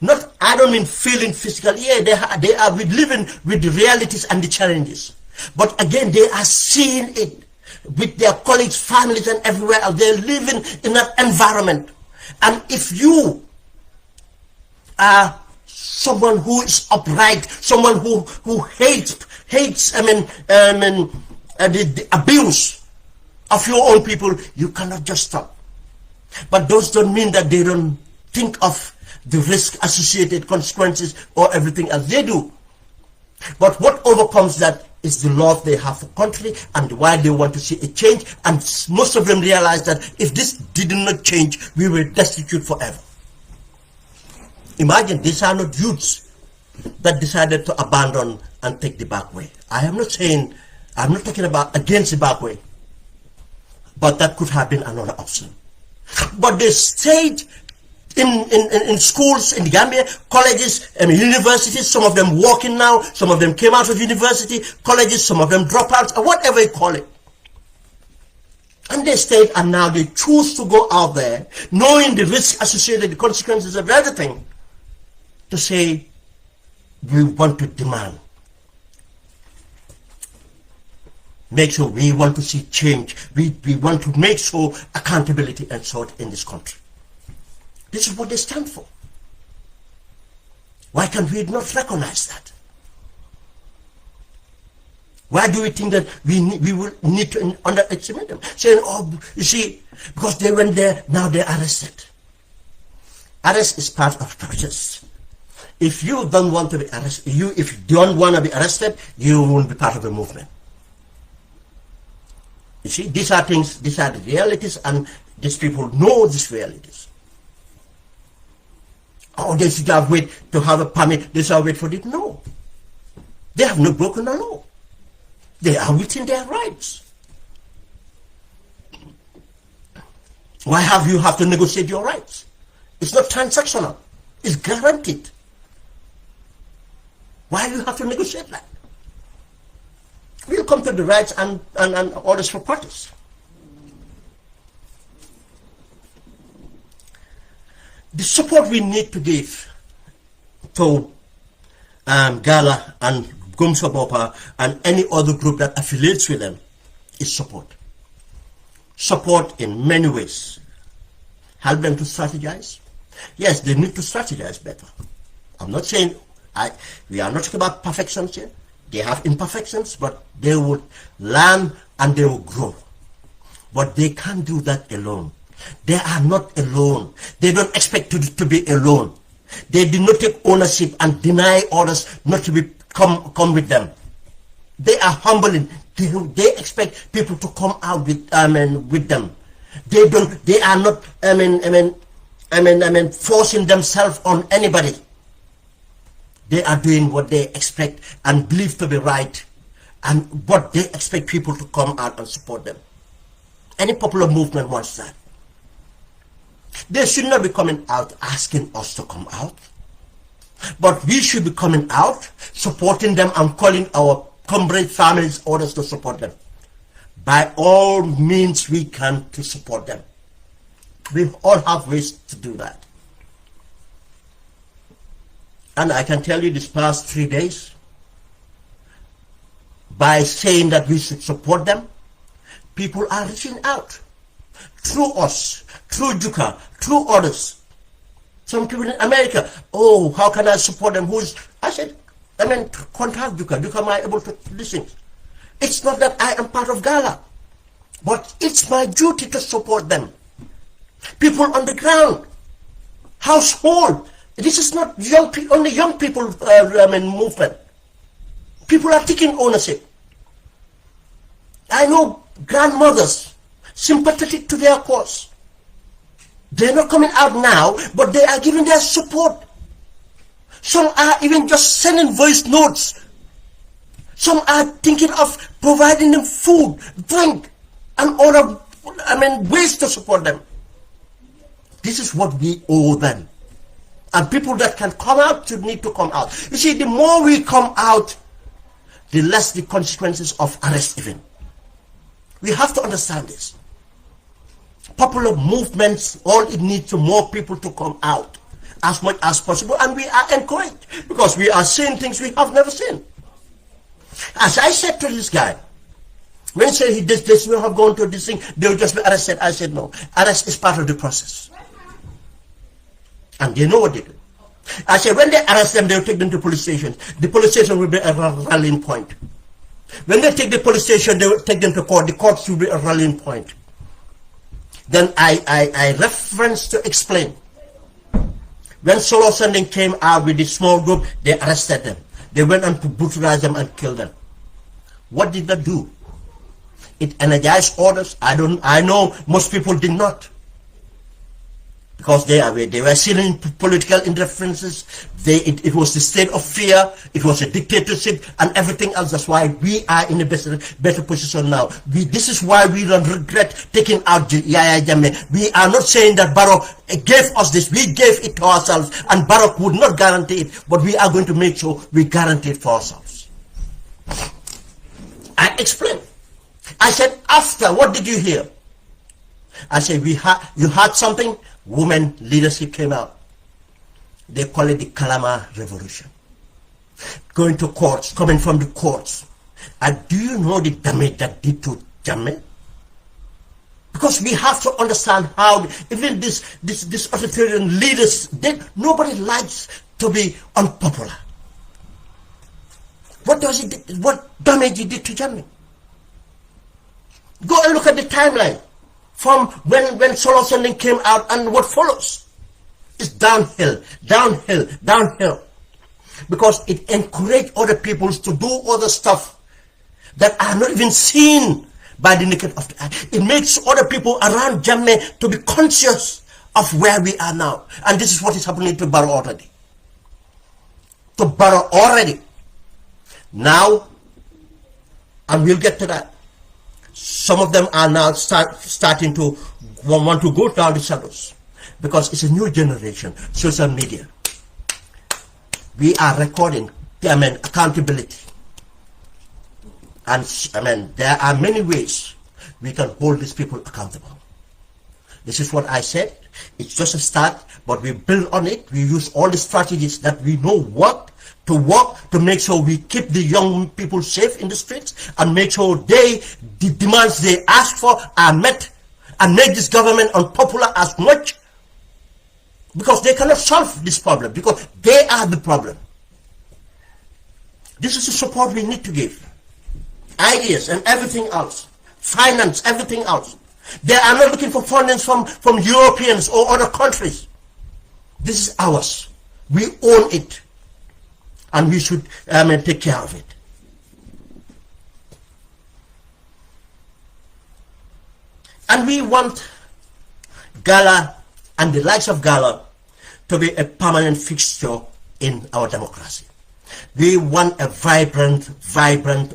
Not, I don't mean feeling physically. Yeah, they are living with the realities and the challenges. But again, they are seeing it with their colleagues, families, and everywhere else. They're living in that environment. And if you are someone who is upright, someone who hates the abuse of your own people, you cannot just stop. But those don't mean that they don't think of the risk associated consequences or everything else. They do. But what overcomes that is the love they have for country and why they want to see a change. And most of them realize that if this did not change, we will destitute forever. Imagine, these are not youths that decided to abandon and take the back way. I'm not talking about against the back way, but that could have been another option. But they stayed in schools in the Gambia, colleges and universities. Some of them working now, some of them came out of university, colleges, some of them dropouts, or whatever you call it. And they stayed, and now they choose to go out there, knowing the risk associated, the consequences of everything, to say, we want to demand. Make sure we want to see change. We want to make sure accountability and sort in this country. This is what they stand for. Why can we not recognize that? Why do we think that we will need to underestimate them? Saying, oh, you see, because they went there, now they're arrested. Arrest is part of the process. If you don't want to be arrested, if you don't want to be arrested, you won't be part of the movement. You see, these are things, these are the realities, and these people know these realities. Oh, they should have wait to have a permit, they should have wait for it. No. They have not broken the law. They are within their rights. Why have you to negotiate your rights? It's not transactional. It's guaranteed. Why do you have to negotiate that? We'll come to the rights and orders for parties. The support we need to give to Gala and Gomsa Bopa and any other group that affiliates with them is support. Support in many ways. Help them to strategize. Yes, they need to strategize better. I'm not saying, we are not talking about perfections here. They have imperfections, but they would learn and they will grow. But they can't do that alone. They are not alone. They don't expect to be alone. They do not take ownership and deny others not to come with them. They are humbling. They expect people to come out with them. They are not forcing themselves on anybody. They are doing what they expect and believe to be right, and what they expect people to come out and support them. Any popular movement wants that. They should not be coming out asking us to come out, but we should be coming out, supporting them and calling our comrade families, others to support them. By all means we can to support them. We all have ways to do that. And I can tell you this past 3 days, by saying that we should support them, people are reaching out. Through us, through Juka, through others. Some people in America, oh, how can I support them? I said, contact Juka. Juka, am I able to listen? It's not that I am part of Gala, but it's my duty to support them. People on the ground, household. This is not only young people movement. People are taking ownership. I know grandmothers sympathetic to their cause. They're not coming out now, but they are giving their support. Some are even just sending voice notes. Some are thinking of providing them food, drink, and other ways to support them. This is what we owe them. And people that can come out need to come out. You see, the more we come out, the less the consequences of arrest even. We have to understand this. Popular movements, all it needs to more people to come out as much as possible, and we are encouraged because we are seeing things we have never seen. As I said to this guy, when he said this will have gone to this thing, they will just be arrested. I said no, arrest is part of the process. And they know what they do. I said when they arrest them, they will take them to police stations. The police station will be a rallying point. When they take the police station, they will take them to court. The courts will be a rallying point. Then I reference to explain. When Solo Sending came out with this small group, they arrested them. They went on to brutalize them and kill them. What did that do? It energized others. I know most people did not. Because they were seeing political interferences. It was the state of fear. It was a dictatorship and everything else. That's why we are in a better position now. This is why we don't regret taking out Yaya Jammeh. We are not saying that Barrow gave us this. We gave it to ourselves, and Barrow would not guarantee it. But we are going to make sure we guarantee it for ourselves. I explained. I said, after, what did you hear? I said, you heard something? Women leadership came out. They call it the Kalama Revolution. Going to courts, coming from the courts. And do you know the damage that did to Jammeh? Because we have to understand how even this authoritarian leaders, nobody likes to be unpopular. What damage it did to Jammeh? Go and look at the timeline. From when Solo Sending came out and what follows. It's downhill, downhill, downhill. Because it encouraged other peoples to do other stuff that are not even seen by the naked of the eye. It makes other people around Jammeh to be conscious of where we are now. And this is what is happening to Barrow already. To Barrow already. Now, and we'll get to that. Some of them are now starting to want to go down the shadows because it's a new generation, social media. We are recording, accountability. And there are many ways we can hold these people accountable. This is what I said. It's just a start, but we build on it. We use all the strategies that we know work to make sure we keep the young people safe in the streets and make sure the demands they ask for are met and make this government unpopular as much, because they cannot solve this problem because they are the problem. This is the support we need to give. Ideas and everything else. Finance, everything else. They are not looking for funding from Europeans or other countries. This is ours. We own it. And we should take care of it. And we want Gala and the likes of Gala to be a permanent fixture in our democracy. We want a vibrant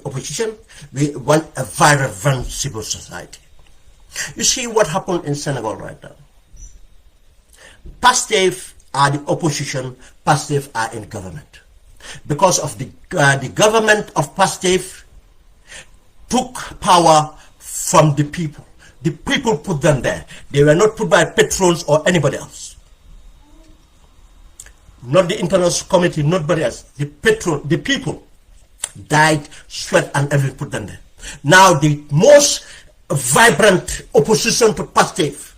opposition. We want a vibrant civil society. You see what happened in Senegal right now. Pastef are the opposition, Pastef are in government. Because of the government of Pastef took power from the people. The people put them there. They were not put by patrons or anybody else. Not the internal committee, nobody else. The people died, sweat, and everything put them there. Now the most vibrant opposition to PASTEF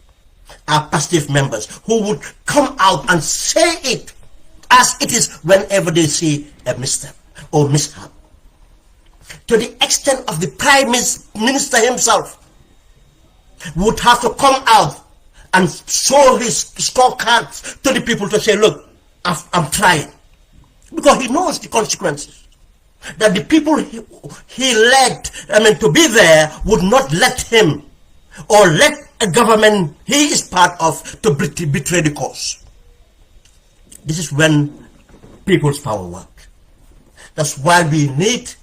are PASTEF members who would come out and say it as it is whenever they see a misstep or mishap. To the extent of the Prime Minister himself would have to come out and show his scorecards to the people to say, look, I'm trying. Because he knows the consequences. That the people he led, to be there would not let him or let a government he is part of to betray the cause. This is when people's power work. That's why we need,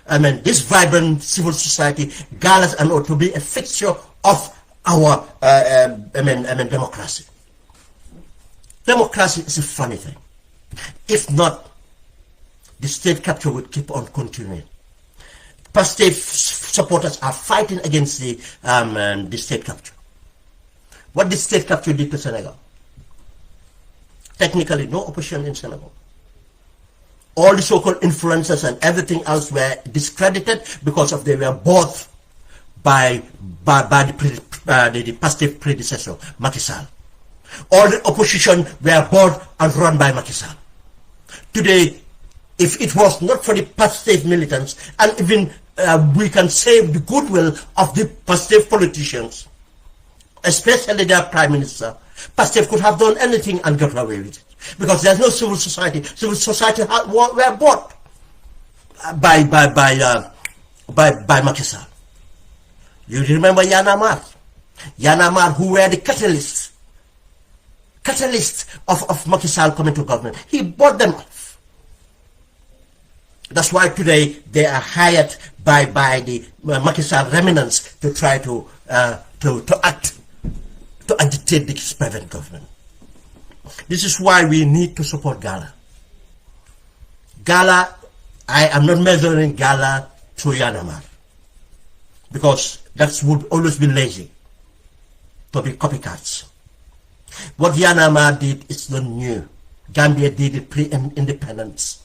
this vibrant civil society, galas and all, to be a fixture of our, democracy. Democracy is a funny thing. If not, the state capture would keep on continuing. PASTEF supporters are fighting against the state capture. What the state capture did to Senegal? Technically, no opposition in Senegal. All the so-called influencers and everything else were discredited because of they were bought by the PASTEF predecessor, Macky Sall. All the opposition were bought and run by Macky Sall. Today, if it was not for the PASTEF militants, and even we can save the goodwill of the PASTEF politicians, especially their Prime Minister, PASTEF could have done anything and got away with it. Because there's no civil society. Civil society were bought by Macky Sall. You remember Y'en a marre? Y'en a marre, who were the catalyst of Macky Sall coming to government. He bought them off. That's why today they are hired by the Macky Sall remnants to try to agitate the private government. This is why we need to support Gala. Gala, I am not measuring Gala to Y'en a marre, because that would always be lazy to be copycats. What Y'en a marre did is not new. Gambia did it pre-independence.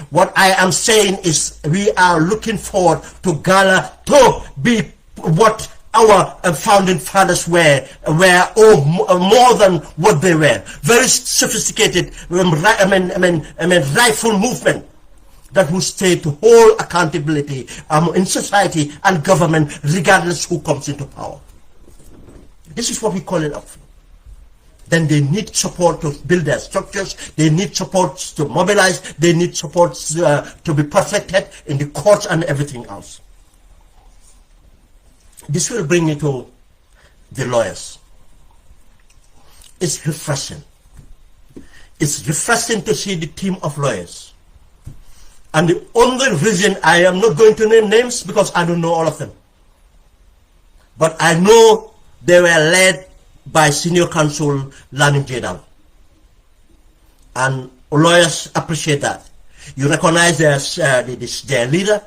What I am saying is we are looking forward to Gala to be what our founding fathers were more than what they were. Very sophisticated, rightful movement that will stay to hold accountability in society and government, regardless who comes into power. This is what we call it up. Then they need support to build their structures, they need support to mobilize, they need support to be perfected in the courts and everything else. This will bring me to the lawyers. It's refreshing. It's refreshing to see the team of lawyers. And the only reason I am not going to name names, because I don't know all of them. But I know they were led by senior counsel Lamin Jedal. And lawyers appreciate that. You recognize their leader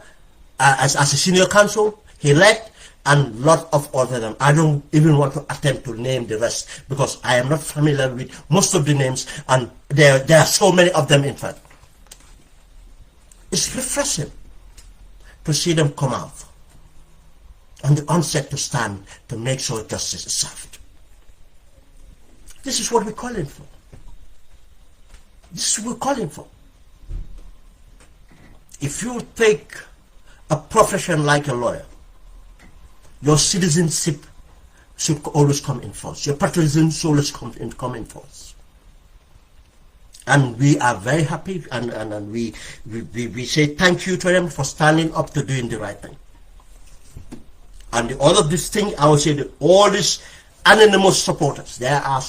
as a senior counsel, he led, and lot of other them. I don't even want to attempt to name the rest because I am not familiar with most of the names, and there are so many of them in fact. It's refreshing to see them come out on the onset to stand to make sure justice is served. This is what we're calling for. This is what we're calling for. If you take a profession like a lawyer, your citizenship should always come in force. Your patriotism should always come in force. And we are very happy, and we say thank you to them for standing up to doing the right thing. And all of this thing, I would say that all these anonymous supporters, they are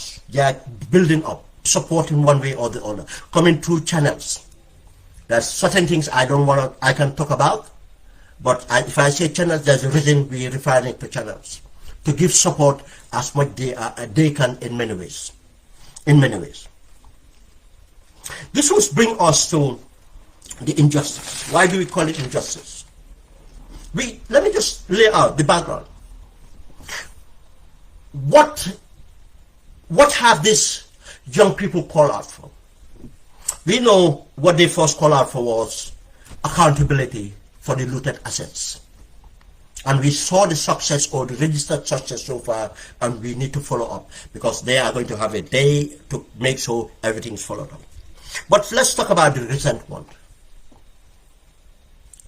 building up, supporting one way or the other, coming through channels. There's certain things I can talk about, but if I say channels, there's a reason we refer it to channels, to give support as much they can in many ways. This will bring us to the injustice. Why do we call it injustice? Let me just lay out the background. what have these young people called out for? We know what they first called out for was accountability for the looted assets. And we saw the success or the registered success so far, and we need to follow up because they are going to have a day to make sure everything is followed up. But let's talk about the recent one.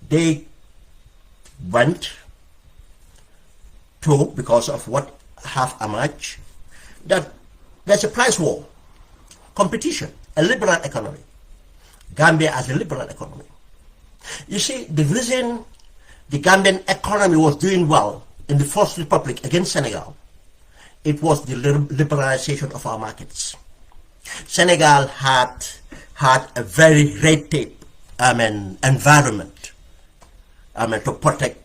They went to, because of what have emerged, that there's a price war, competition, a liberal economy. Gambia as a liberal economy. You see, the reason the Gambian economy was doing well in the First Republic against Senegal, it was the liberalization of our markets. Senegal had a very red tape environment to protect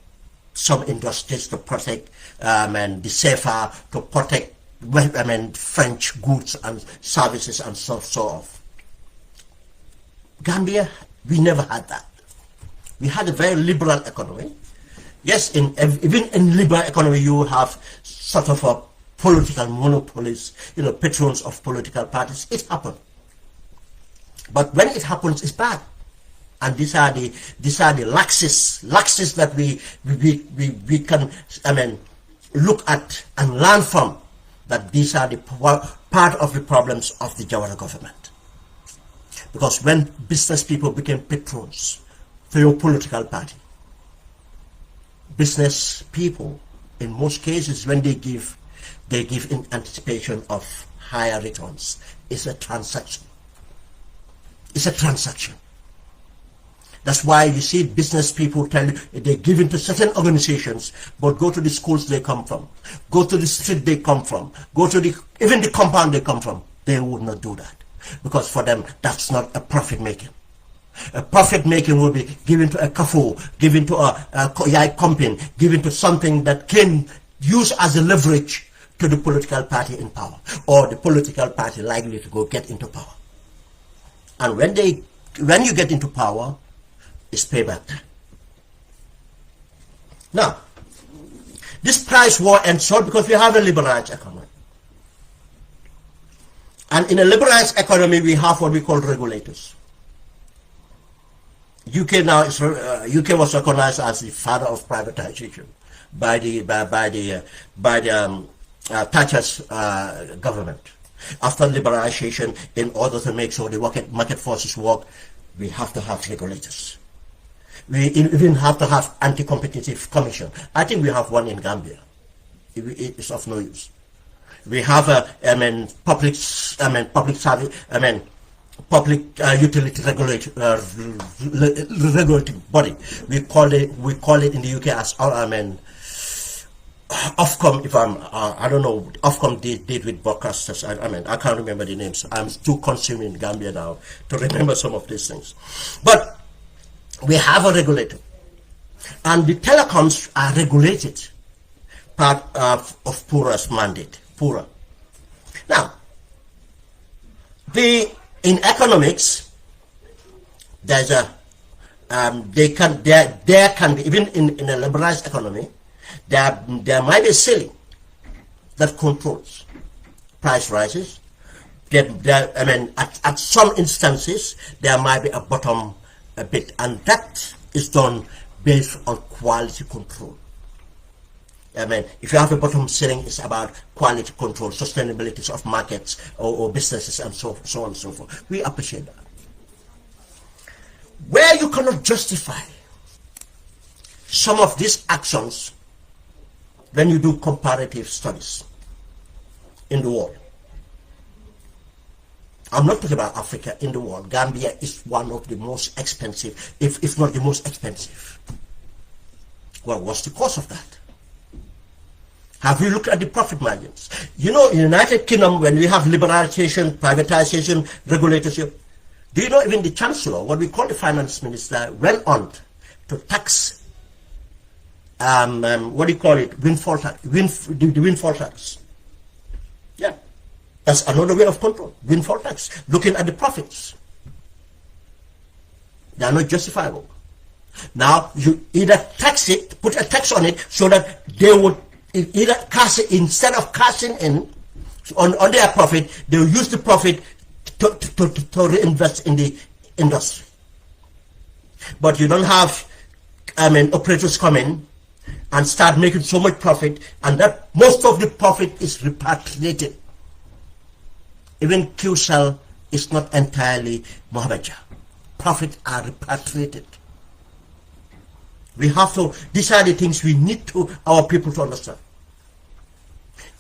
some industries, to protect the CFA, to protect French goods and services and so forth. Gambia, we never had that. We had a very liberal economy. Yes, even in liberal economy, you have sort of a political monopolies, patrons of political parties. It happened, but when it happens, it's bad. And these are the laxes that we can look at and learn from. That these are the part of the problems of the Jawara government. Because when business people became patrons for your political party, business people, in most cases, when they give in anticipation of higher returns. It's a transaction. It's a transaction. That's why you see business people tell you they give into certain organizations, but go to the schools they come from, go to the street they come from, go to even the compound they come from. They would not do that. Because for them, that's not a profit making. A profit making will be given to a kafo, given to a company, given to something that can use as a leverage to the political party in power, or the political party likely to go get into power. And when you get into power, it's payback time. Now, this price war ends all because we have a liberalized economy. And in a liberalized economy, we have what we call regulators. UK now is UK was recognized as the father of privatization by the Thatcher's government. After liberalization, in order to make sure the market forces work, we have to have regulators. We even have to have anti-competitive commission. I think we have one in Gambia. It's of no use. We have public utility regulating body. We call it in the UK as Ofcom. If I don't know, Ofcom did with broadcasters. I can't remember the names. I'm too consumed in Gambia now to remember some of these things. But we have a regulator, and the telecoms are regulated, part of Pura's mandate. Pura. Now, in economics, there's a there can be, even in a liberalized economy, there might be a ceiling that controls price rises. At some instances there might be a bottom a bit, and that is done based on quality control. If you have a bottom ceiling, it's about quality control, sustainability of markets or businesses, and so on and so forth. We appreciate that. Where you cannot justify some of these actions when you do comparative studies in the world. I'm not talking about Africa, in the world. Gambia is one of the most expensive, if not the most expensive. Well, what's the cause of that? Have we looked at the profit margins? You know, in the United Kingdom, when we have liberalization, privatization, regulatorship, do you know even the Chancellor, what we call the Finance Minister, went on to tax, what do you call it, windfall tax, the windfall tax. Yeah, that's another way of control, windfall tax, looking at the profits. They are not justifiable. Now, you either tax it, put a tax on it, so that they would instead of cashing in on their profit, they will use the profit to reinvest in the industry. But you don't have, operators come in and start making so much profit, and that most of the profit is repatriated. Even QCell is not entirely Mohammedia. Profits are repatriated. We have to, these are the things we need to our people to understand.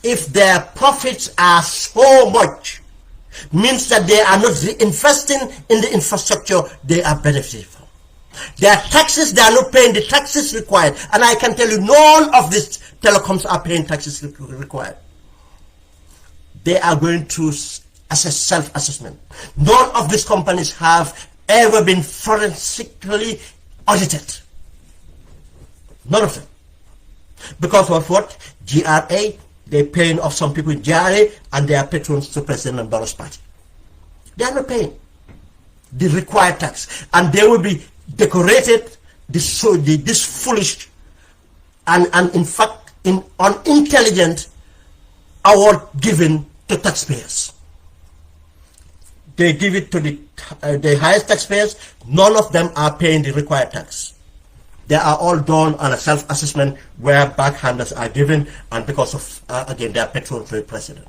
If their profits are so much, means that they are not reinvesting in the infrastructure they are benefiting from. Their taxes, they are not paying the taxes required. And I can tell you, none of these telecoms are paying taxes required. They are going to assess self-assessment. None of these companies have ever been forensically audited. None of them. Because of what? GRA, they're paying off some people in GRA, and they are patrons to President and Barrow's party. They are not paying the required tax. And they will be decorated this foolish and in fact unintelligent award given to taxpayers. They give it to the highest taxpayers. None of them are paying the required tax. They are all done on a self-assessment where backhanders are given, and because of again they are patrons to the president.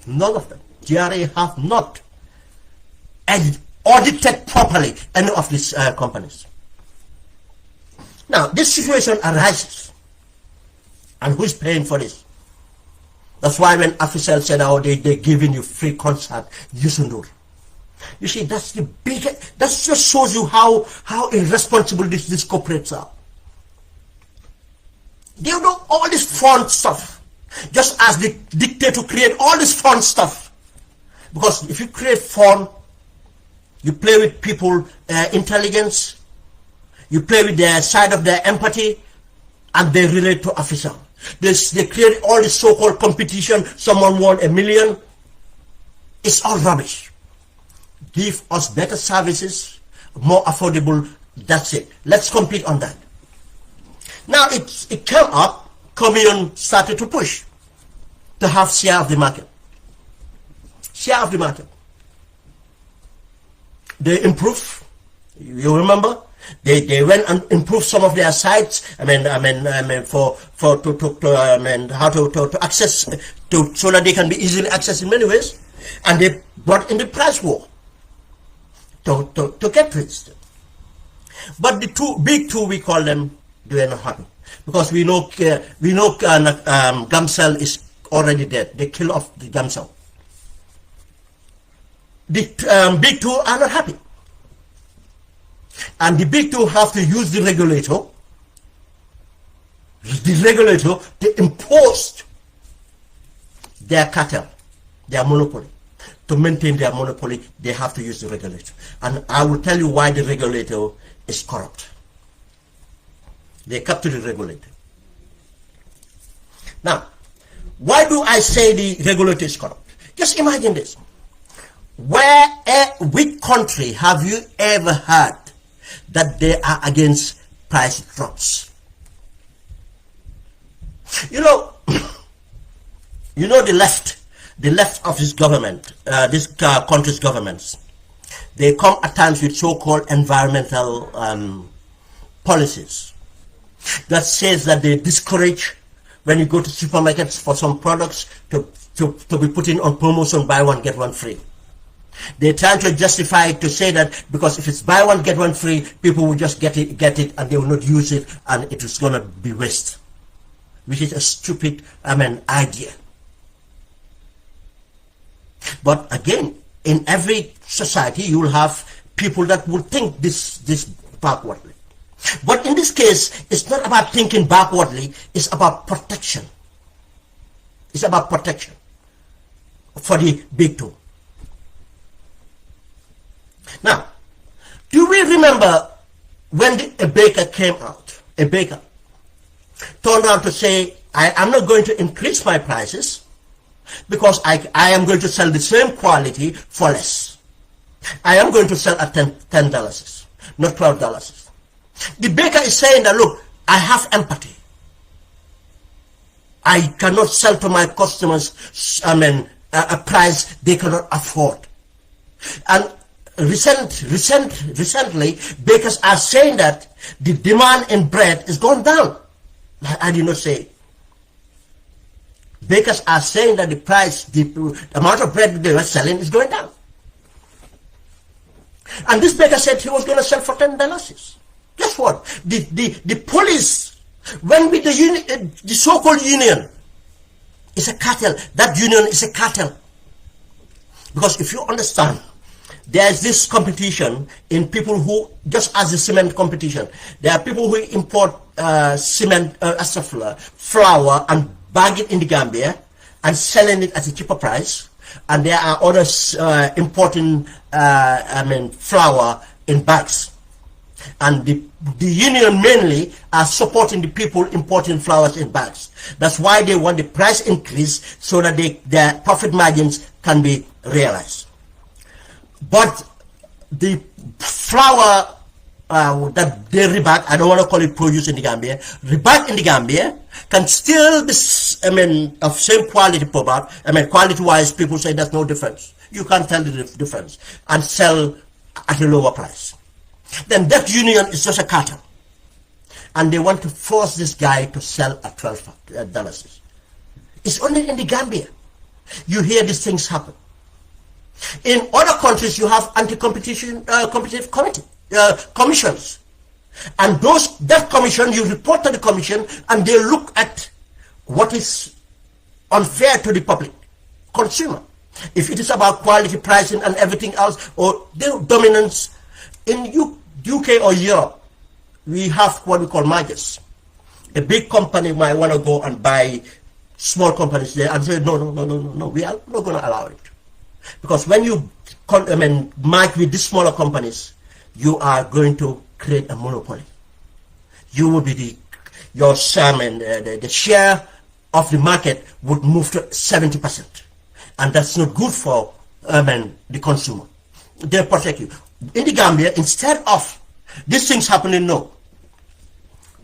None of them. GRA have not audited properly any of these companies. Now, this situation arises, and who's paying for this? That's why when officials said, "Oh, they're giving you free concert," you should know. You see, that's the biggest. That just shows you how irresponsible these corporates are. They do all this fun stuff, just as the dictator create all this fun stuff. Because if you create fun, you play with people intelligence, you play with their side of their empathy, and they relate to officer. They create all this so-called competition. Someone won $1 million. It's all rubbish. Give us better services, more affordable. That's it. Let's compete on that. Now it came up. Commune started to push to have share of the market. Share of the market. They improve. You remember? They went and improved some of their sites. How to access so that they can be easily accessed in many ways, and they brought in the price war to get rich. But the big two, we call them, they were not happy because we know Gamsel is already dead. They kill off the Gamsel. The big two are not happy. And the big two have to use the regulator to impose their cartel, their monopoly. To maintain their monopoly, they have to use the regulator. And I will tell you why the regulator is corrupt. They capture the regulator. Now, why do I say the regulator is corrupt? Just imagine this. Which country have you ever heard that they are against price drops? You know the left of this government, this country's governments, they come at times with so-called environmental policies that says that they discourage when you go to supermarkets for some products to be put in on promotion, buy one get one free. They try to justify it to say that because if it's buy one get one free, people will just get it and they will not use it, and it is going to be waste, which is a stupid idea. But again, in every society you will have people that will think this backwardly. But in this case, it's not about thinking backwardly, it's about protection. It's about protection for the big two. Now, do we remember when a baker came out? A baker turned around to say, I am not going to increase my prices because I am going to sell the same quality for less. I am going to sell at $10, not $12. The baker is saying that, look, I have empathy. I cannot sell to my customers, a price they cannot afford. And recently, bakers are saying that the demand in bread is going down. I did not say it. Bakers are saying that the amount of bread they were selling is going down. And this baker said he was going to sell for $10. Guess what? The police went with the so-called union. It's a cartel. That union is a cartel. Because if you understand, there's this competition in people who, just as the cement competition, there are people who import cement, flour, and bag it in the Gambia and selling it at a cheaper price. And there are others importing flour in bags. And the union mainly are supporting the people importing flowers in bags. That's why they want the price increase so that their profit margins can be realized. But the flour that they rebag, I don't want to call it produce in the Gambia, rebag in the Gambia can still be, of same quality product. Quality-wise, people say there's no difference. You can't tell the difference and sell at a lower price. Then that union is just a cartel. And they want to force this guy to sell at $12. It's only in the Gambia you hear these things happen. In other countries, you have anti-competition competitive commissions. And that commission, you report to the commission, and they look at what is unfair to the public consumer. If it is about quality pricing and everything else, or the dominance. In UK or Europe, we have what we call mergers. A big company might want to go and buy small companies there and say, no, we are not going to allow it. Because when you merge with these smaller companies, you are going to create a monopoly. You will be the share of the market would move to 70%. And that's not good for the consumer. They protect you. In the Gambia, instead of these things happening, no.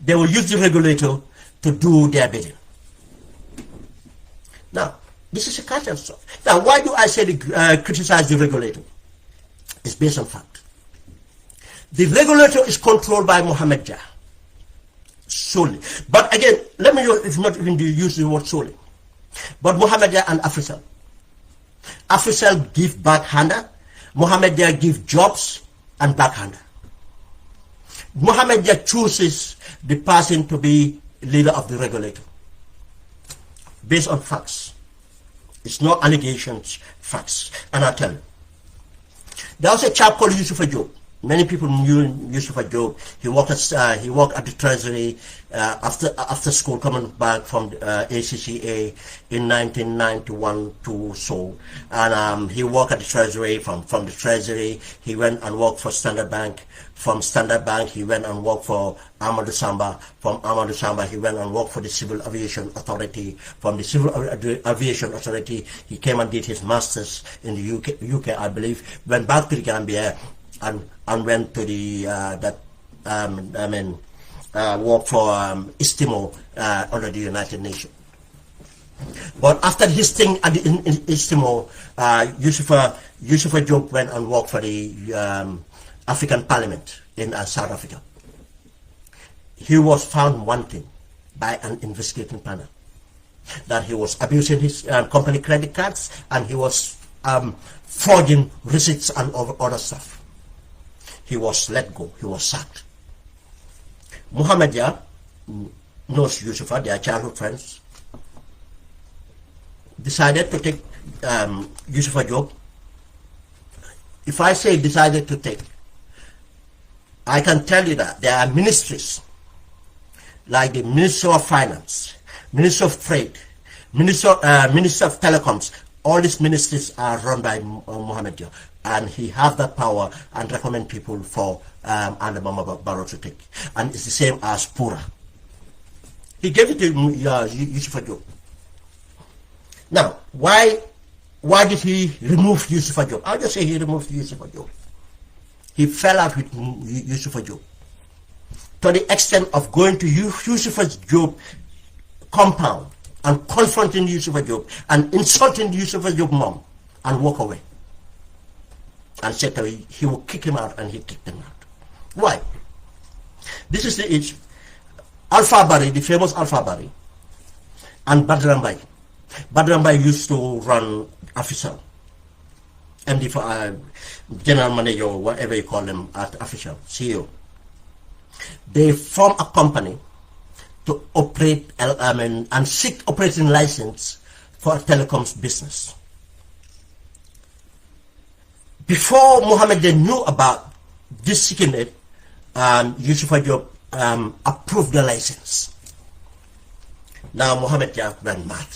They will use the regulator to do their bidding. Now, this is a cartel stuff. Now, why do I say criticize the regulator? It's based on fact. The regulator is controlled by Mohammed Jah solely. But again, let me not even use the word solely. But Mohammed Jah and Africell. Africell give backhander. Mohammed Jah give jobs and backhander. Mohammed Jah chooses the person to be leader of the regulator based on facts. It's not allegations, facts. And I'll tell you. There was a chap called Yusufa Job. Many people knew Yusufa Job. He worked at the Treasury after school, coming back from ACCA in 1991 to so. And he worked at the Treasury. From the Treasury, he went and worked for Standard Bank. From Standard Bank, he went and worked for Amadou Samba. From Amadou Samba, he went and worked for the Civil Aviation Authority. From the Civil Aviation Authority, he came and did his masters in the UK, I believe. Went back to the Gambia and went to the work for Istimo under the United Nations. But after his thing at the Istimo, Yusufa Job went and worked for the African Parliament in South Africa. He was found wanting by an investigating panel that he was abusing his company credit cards and he was forging receipts and other stuff. He was let go. He was sacked. Mohammed Jah knows Yusufa. They are childhood friends. Decided to take Yusufa Job. If I say decided to take, I can tell you that there are ministries like the Minister of Finance, Minister of Trade, Minister of Telecoms. All these ministries are run by Mohammed Jah, and he has that power and recommend people for Adama Barrow to take. And it's the same as Pura. He gave it to Yusufa Job. Now, why did he remove Yusufa Job? I'll just say he removed Yusufa Job. He fell out with Yusufa Job to the extent of going to Yusufa Job compound and confronting Yusufa Job and insulting Yusufa Job mom and walk away. And said he will kick him out, and he kicked him out. Why? This is the issue. Alpha Bari, the famous Alpha Bari, and Badrambai. Badrambai used to run official, MD for general manager, or whatever you call them, at official, CEO. They form a company to operate and seek operating license for a telecoms business. Before Mohammed they knew about this seeking it, Yusufa Job approved the license. Now Mohammed Jab went mad.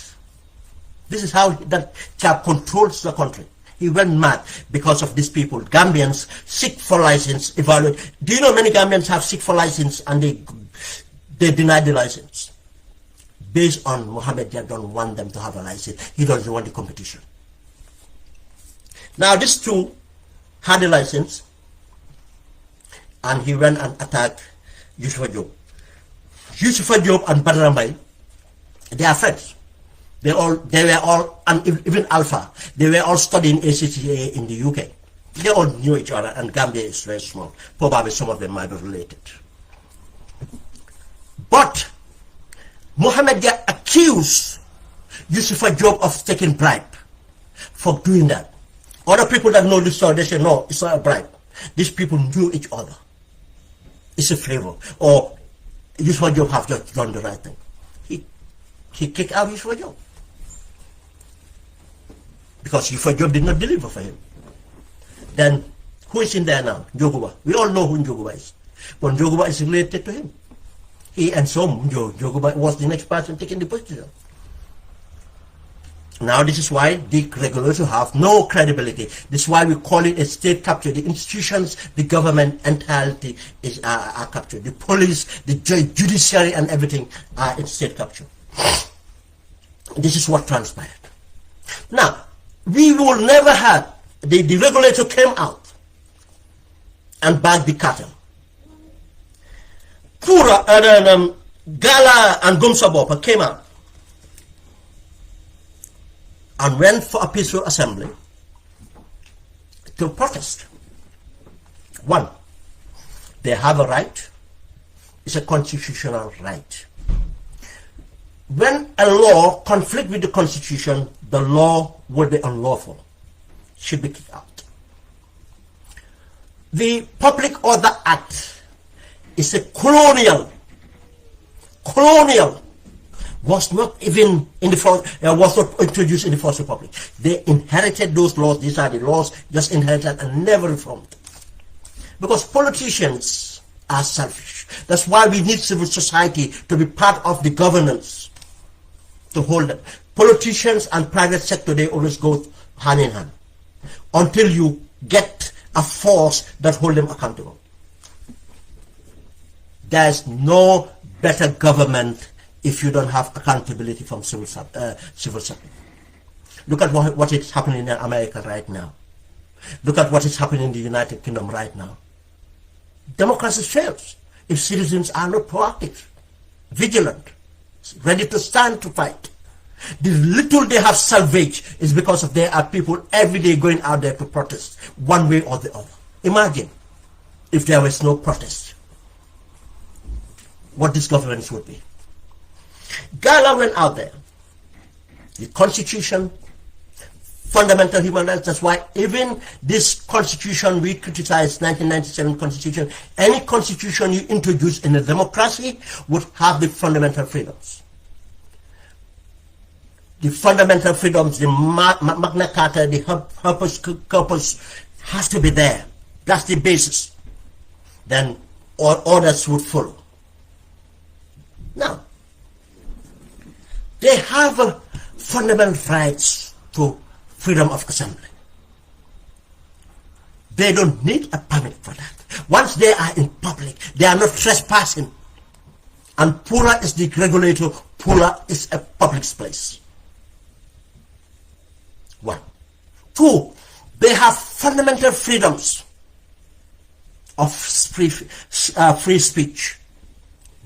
This is how that Jab controls the country. He went mad because of these people. Gambians seek for license, evaluate. Do you know many Gambians have seek for license and they deny the license? Based on Mohammed Jab don't want them to have a license. He doesn't want the competition. Now these two had a license, and he went and attacked Yusufa Job. Yusufa Job and Badrambai, they are friends. They were all, and even Alpha, they were all studying ACCA in the UK. They all knew each other, and Gambia is very small. Probably some of them might be related. But Mohammed accused Yusufa Job of taking bribe for doing that. Other people that know this story, they say, no, it's not a bribe. These people knew each other. It's a favor. Or Yusufa Job have just done the right thing. He kicked out Yusufa Job. Because Yusufa Job did not deliver for him. Then, who is in there now? Njoguba. We all know who Njoguba is. But Njoguba is related to him. He and some Njoguba was the next person taking the position. Now this is why the regulators have no credibility. This is why we call it a state capture. The institutions, the government entirety are captured. The police, the judiciary and everything are in state capture. This is what transpired. Now, we will never have, the regulator came out and bagged the cattle. Pura and Gala and Gomsa Bopa came out and went for a peaceful assembly to protest. One, they have a right. It's a constitutional right. When a law conflicts with the constitution, the law will be unlawful. Should be kicked out. The Public Order Act is a colonial, was not even in the first, was not introduced in the First Republic. They inherited those laws. These are the laws just inherited and never reformed. Because politicians are selfish. That's why we need civil society to be part of the governance, to hold them. Politicians and private sector, they always go hand in hand until you get a force that hold them accountable. There's no better government if you don't have accountability from civil sector. Look at what is happening in America right now. Look at what is happening in the United Kingdom right now. Democracy fails if citizens are not proactive, vigilant, ready to stand to fight. The little they have salvaged is because of there are people every day going out there to protest one way or the other. Imagine if there was no protest, what this government would be. Gala went out there. The Constitution, fundamental human rights. That's why even this Constitution, we criticize 1997 Constitution. Any Constitution you introduce in a democracy would have the fundamental freedoms. The fundamental freedoms, the Magna Carta, the corpus has to be there. That's the basis. Then all others would follow. Now, they have fundamental rights to freedom of assembly. They don't need a permit for that. Once they are in public, they are not trespassing. And Pura is the regulator. Pura is a public place. One. Two, they have fundamental freedoms of free speech.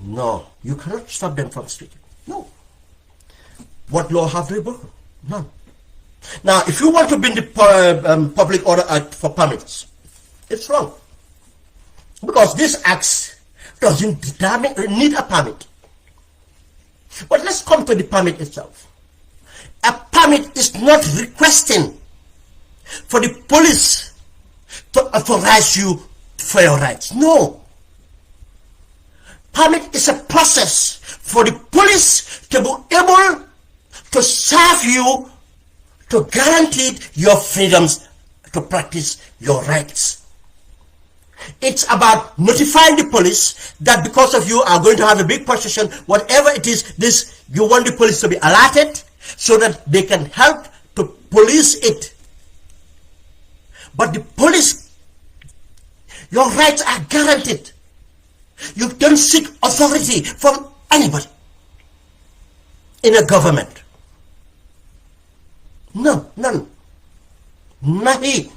No, you cannot stop them from speaking. No. What law have they broken? None. Now, if you want to bring the Public Order Act for permits, it's wrong. Because this act doesn't need a permit. But let's come to the permit itself. A permit is not requesting for the police to authorize you for your rights. No. Permit is a process for the police to be able to serve you, to guarantee your freedoms, to practice your rights. It's about notifying the police that because of you are going to have a big procession, whatever it is, you want the police to be alerted so that they can help to police it. But the police, your rights are guaranteed. You don't seek authority from anybody in a government. No, none. Nahi.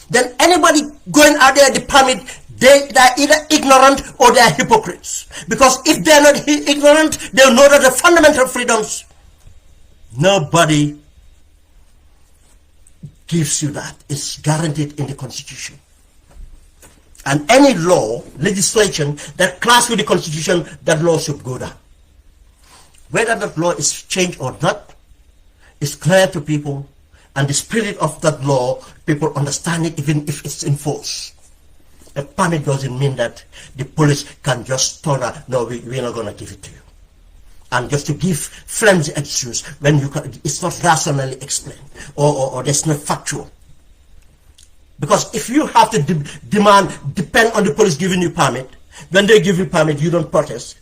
Then anybody going out there, the permit, they are either ignorant or they are hypocrites. Because if they are not ignorant, they'll know that the fundamental freedoms, nobody gives you that. It's guaranteed in the Constitution. And any law, legislation that clashes with the Constitution, that law should go down. Whether that law is changed or not, is clear to people, and the spirit of that law, people understand it even if it's enforced. A permit doesn't mean that the police can just turn out, no, we're not going to give it to you. And just to give flimsy excuse when it's not rationally explained, or it's not factual. Because if you have to depend on the police giving you permit, when they give you permit, you don't protest,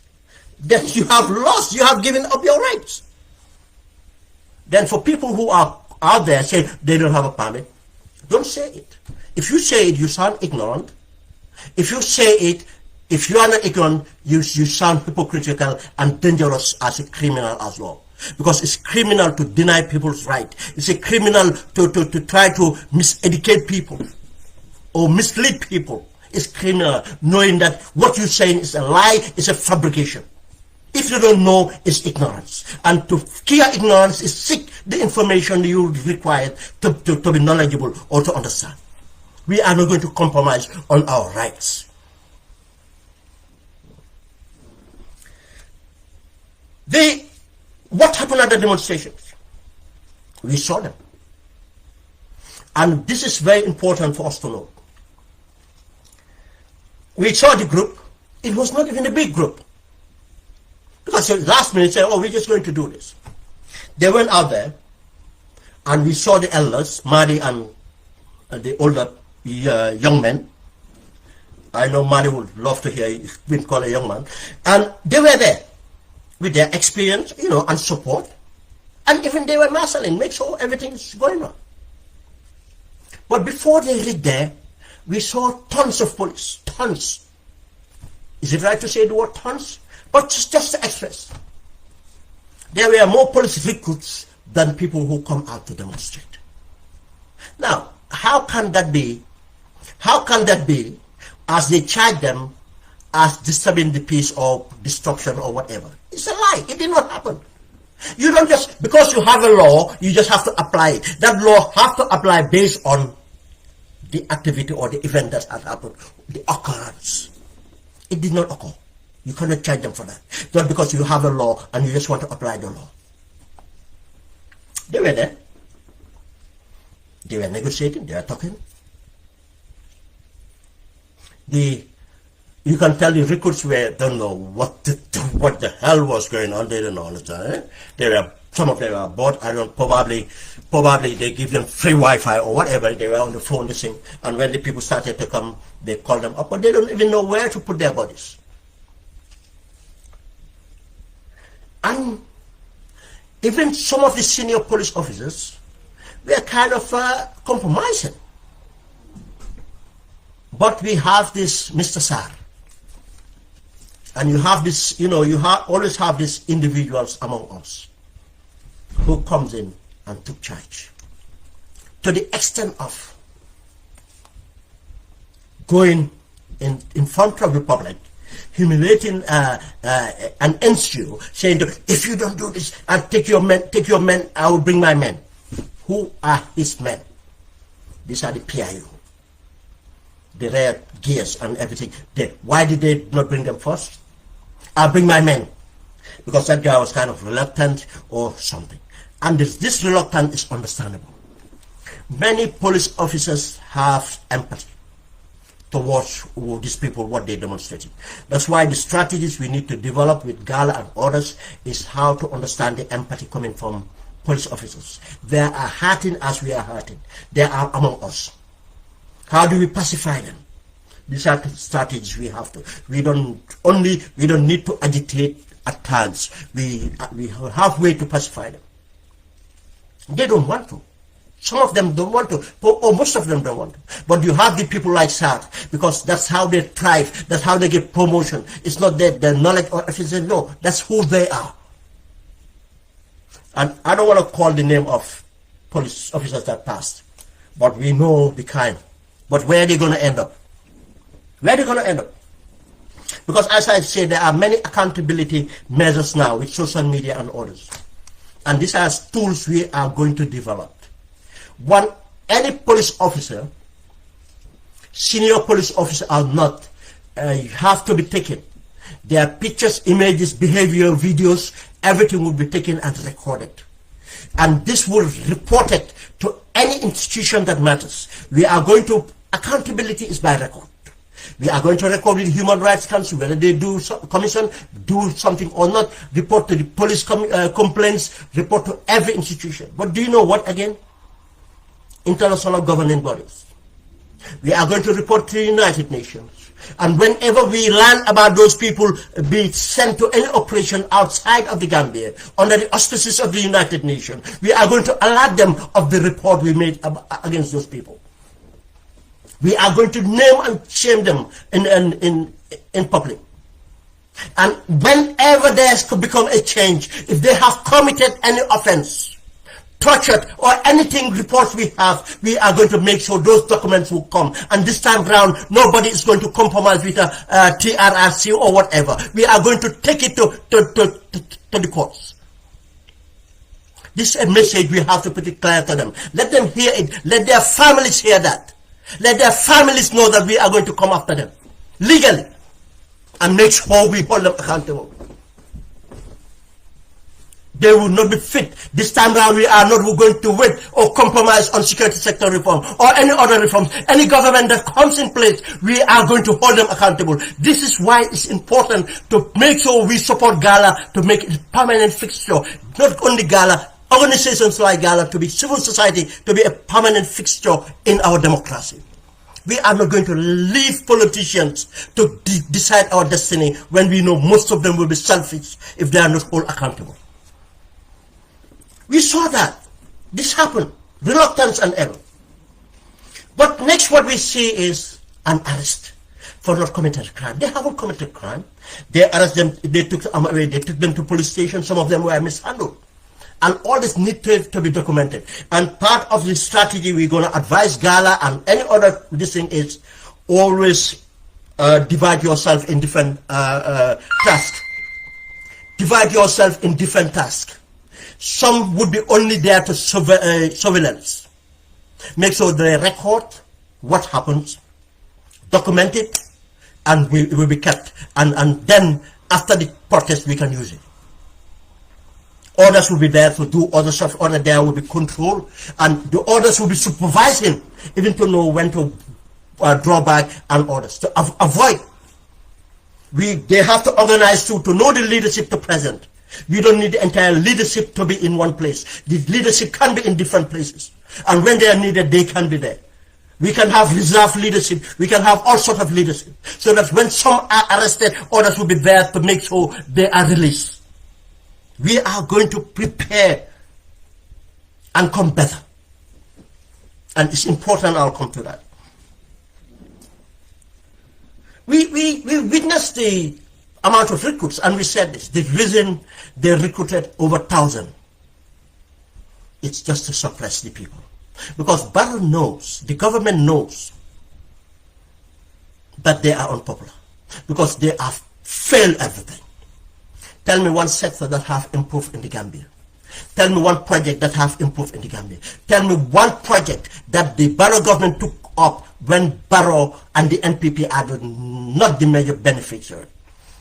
then you have lost, you have given up your rights. Then for people who are out there saying they don't have a permit, don't say it. If you say it, you sound ignorant. If you say it, if you are not ignorant, you sound hypocritical and dangerous as a criminal as well. Because it's criminal to deny people's right. It's a criminal to try to miseducate people or mislead people. It's criminal knowing that what you're saying is a lie, it's a fabrication. If you don't know, it's ignorance. And to cure ignorance is seek the information you require to be knowledgeable or to understand. We are not going to compromise on our rights. What happened at the demonstrations? We saw them. And this is very important for us to know. We saw the group. It was not even a big group. Because last minute said, oh, we're just going to do this. They went out there, and we saw the elders, Mari and the older young men. I know Mari would love to hear you being called a young man. And they were there with their experience, and support. And even they were marshalling, make sure everything's going on. But before they reached there, we saw tons of police, tons. Is it right to say the word tons? But just to express, there were more police recruits than people who come out to demonstrate. Now, how can that be? How can that be as they charge them as disturbing the peace or destruction or whatever? It's a lie. It did not happen. You don't just, because you have a law, you just have to apply it. That law has to apply based on the activity or the event that has happened, the occurrence. It did not occur. You cannot charge them for that. Not because you have a law and you just want to apply the law. They were there. They were negotiating. They were talking. You can tell the recruits don't know what the hell was going on. They don't know. Understand? Some of them were bored. I don't. Probably they give them free Wi-Fi or whatever. They were on the phone listening. And when the people started to come, they called them up, but they don't even know where to put their bodies. And even some of the senior police officers were kind of compromising. But we have this Mr. Sar. And you have this, always have these individuals among us who comes in and took charge. To the extent of going in front of the public humiliating an NGO, saying, if you don't do this, I'll take your men, I will bring my men. Who are his men? These are the PIU. The rare gears and everything. Why did they not bring them first? I'll bring my men. Because that guy was kind of reluctant or something. And this reluctance is understandable. Many police officers have empathy towards these people, what they demonstrated. That's why the strategies we need to develop with Gala and others is how to understand the empathy coming from police officers. They are hurting as we are hurting. They are among us. How do we pacify them? These are the strategies we have to. We don't need to agitate at times. We have way to pacify them. They don't want to. Some of them don't want to, or most of them don't want to. But you have the people like that, because that's how they thrive, that's how they get promotion. It's not their knowledge or efficiency, no, that's who they are. And I don't want to call the name of police officers that passed, but we know the kind. But where are they going to end up? Where are they going to end up? Because as I said, there are many accountability measures now with social media and others. And these are tools we are going to develop. Any police officer, senior police officer or not, have to be taken. Their pictures, images, behavior, videos, everything will be taken and recorded. And this will report it to any institution that matters. We are going to, accountability is by record. We are going to record with the Human Rights Council, whether they do commission, do something or not, report to the police complaints, report to every institution. But do you know what again? International governing bodies. We are going to report to the United Nations. And whenever we learn about those people being sent to any operation outside of the Gambia, under the auspices of the United Nations, we are going to alert them of the report we made against those people. We are going to name and shame them in public. And whenever there has become a change, if they have committed any offense, tortured or anything reports we have, we are going to make sure those documents will come. And this time round, nobody is going to compromise with a TRRC or whatever. We are going to take it to the courts. This is a message we have to put it clear to them. Let them hear it. Let their families hear that. Let their families know that we are going to come after them legally and make sure we hold them accountable. They will not be fit. This time around, we are not going to wait or compromise on security sector reform or any other reforms. Any government that comes in place, we are going to hold them accountable. This is why it's important to make sure we support Gala to make it a permanent fixture. Not only Gala, organizations like Gala, to be civil society, to be a permanent fixture in our democracy. We are not going to leave politicians to decide our destiny when we know most of them will be selfish if they are not held accountable. We saw that. This happened. Reluctance and error. But next what we see is an arrest for not committing a crime. They haven't committed a crime. They arrested them, they took them to police station. Some of them were mishandled. And all this needs to be documented. And part of the strategy we're going to advise Gala and any other this thing is always divide yourself in different tasks. Divide yourself in different tasks. Some would be only there to surveillance. Make sure they record what happens, document it, and it will be kept. And then after the protest, we can use it. Others will be there to do other stuff. Others there will be control, and the others will be supervising, even to know when to draw back and others to avoid. They have to organize to know the leadership to present. We don't need the entire leadership to be in one place. The leadership can be in different places. And when they are needed, they can be there. We can have reserve leadership. We can have all sorts of leadership. So that when some are arrested, others will be there to make sure they are released. We are going to prepare and come better. And it's important I'll come to that. We witnessed the amount of recruits, and we said this. The reason they recruited over 1,000, it's just to suppress the people. Because Barrow knows, the government knows that they are unpopular. because they have failed everything. Tell me one sector that have improved in the Gambia. Tell me one project that have improved in the Gambia. Tell me one project that the Barrow government took up when Barrow and the NPP are not the major beneficiary.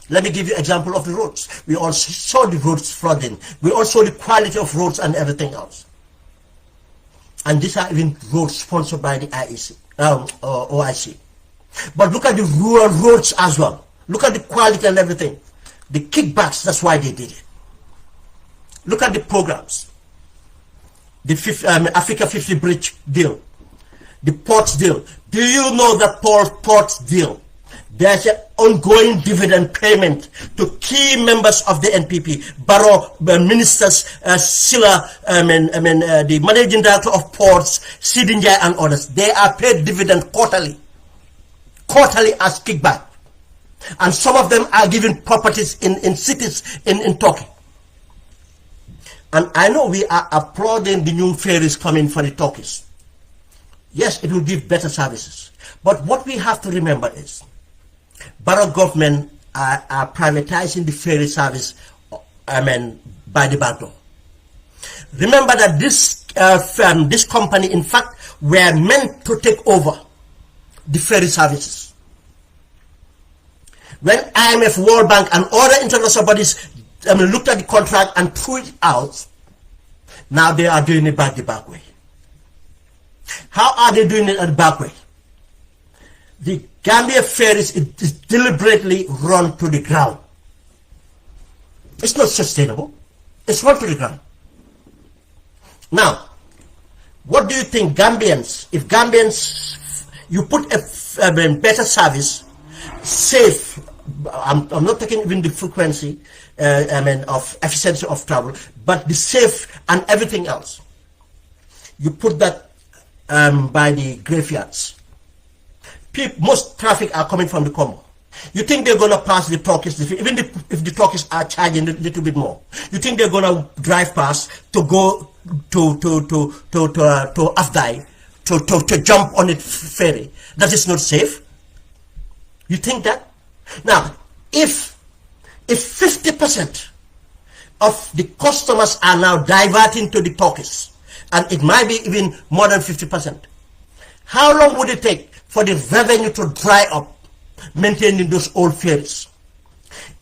Let me give you an example of the roads. We all saw the roads flooding. We all saw the quality of roads and everything else. And these are even roads sponsored by the OIC. But look at the rural roads as well. Look at the quality and everything. The kickbacks, that's why they did it. Look at the programs. The Africa 50 Bridge deal. The ports deal. Do you know that ports deal? There's an ongoing dividend payment to key members of the NPP, Barrow ministers, Silla, the managing director of ports, Sidinjai and others. They are paid dividend quarterly as kickback. And some of them are given properties in cities in Turkey. And I know we are applauding the new ferries coming for the Turkish. Yes, it will give better services. But what we have to remember is, Barrow government are privatizing the ferry service, by the back door. Remember that this company, in fact, were meant to take over the ferry services. When IMF, World Bank, and other international bodies looked at the contract and threw it out, now they are doing it the back way. How are they doing it the back way? The Gambia ferries is deliberately run to the ground. It's not sustainable. It's run to the ground. Now, what do you think Gambians, if Gambians, you put a better service, safe, I'm not taking even the frequency, of efficiency of travel, but the safe and everything else. You put that by the graveyards. Most traffic are coming from the Congo. You think they're going to pass the Turkish, even if the Turkish are charging a little bit more? You think they're going to drive past to go to Afdai, to jump on a ferry? That is not safe. You think that? Now, if 50% of the customers are now diverting to the Turkish, and it might be even more than 50%, how long would it take for the revenue to dry up, maintaining those old ferries?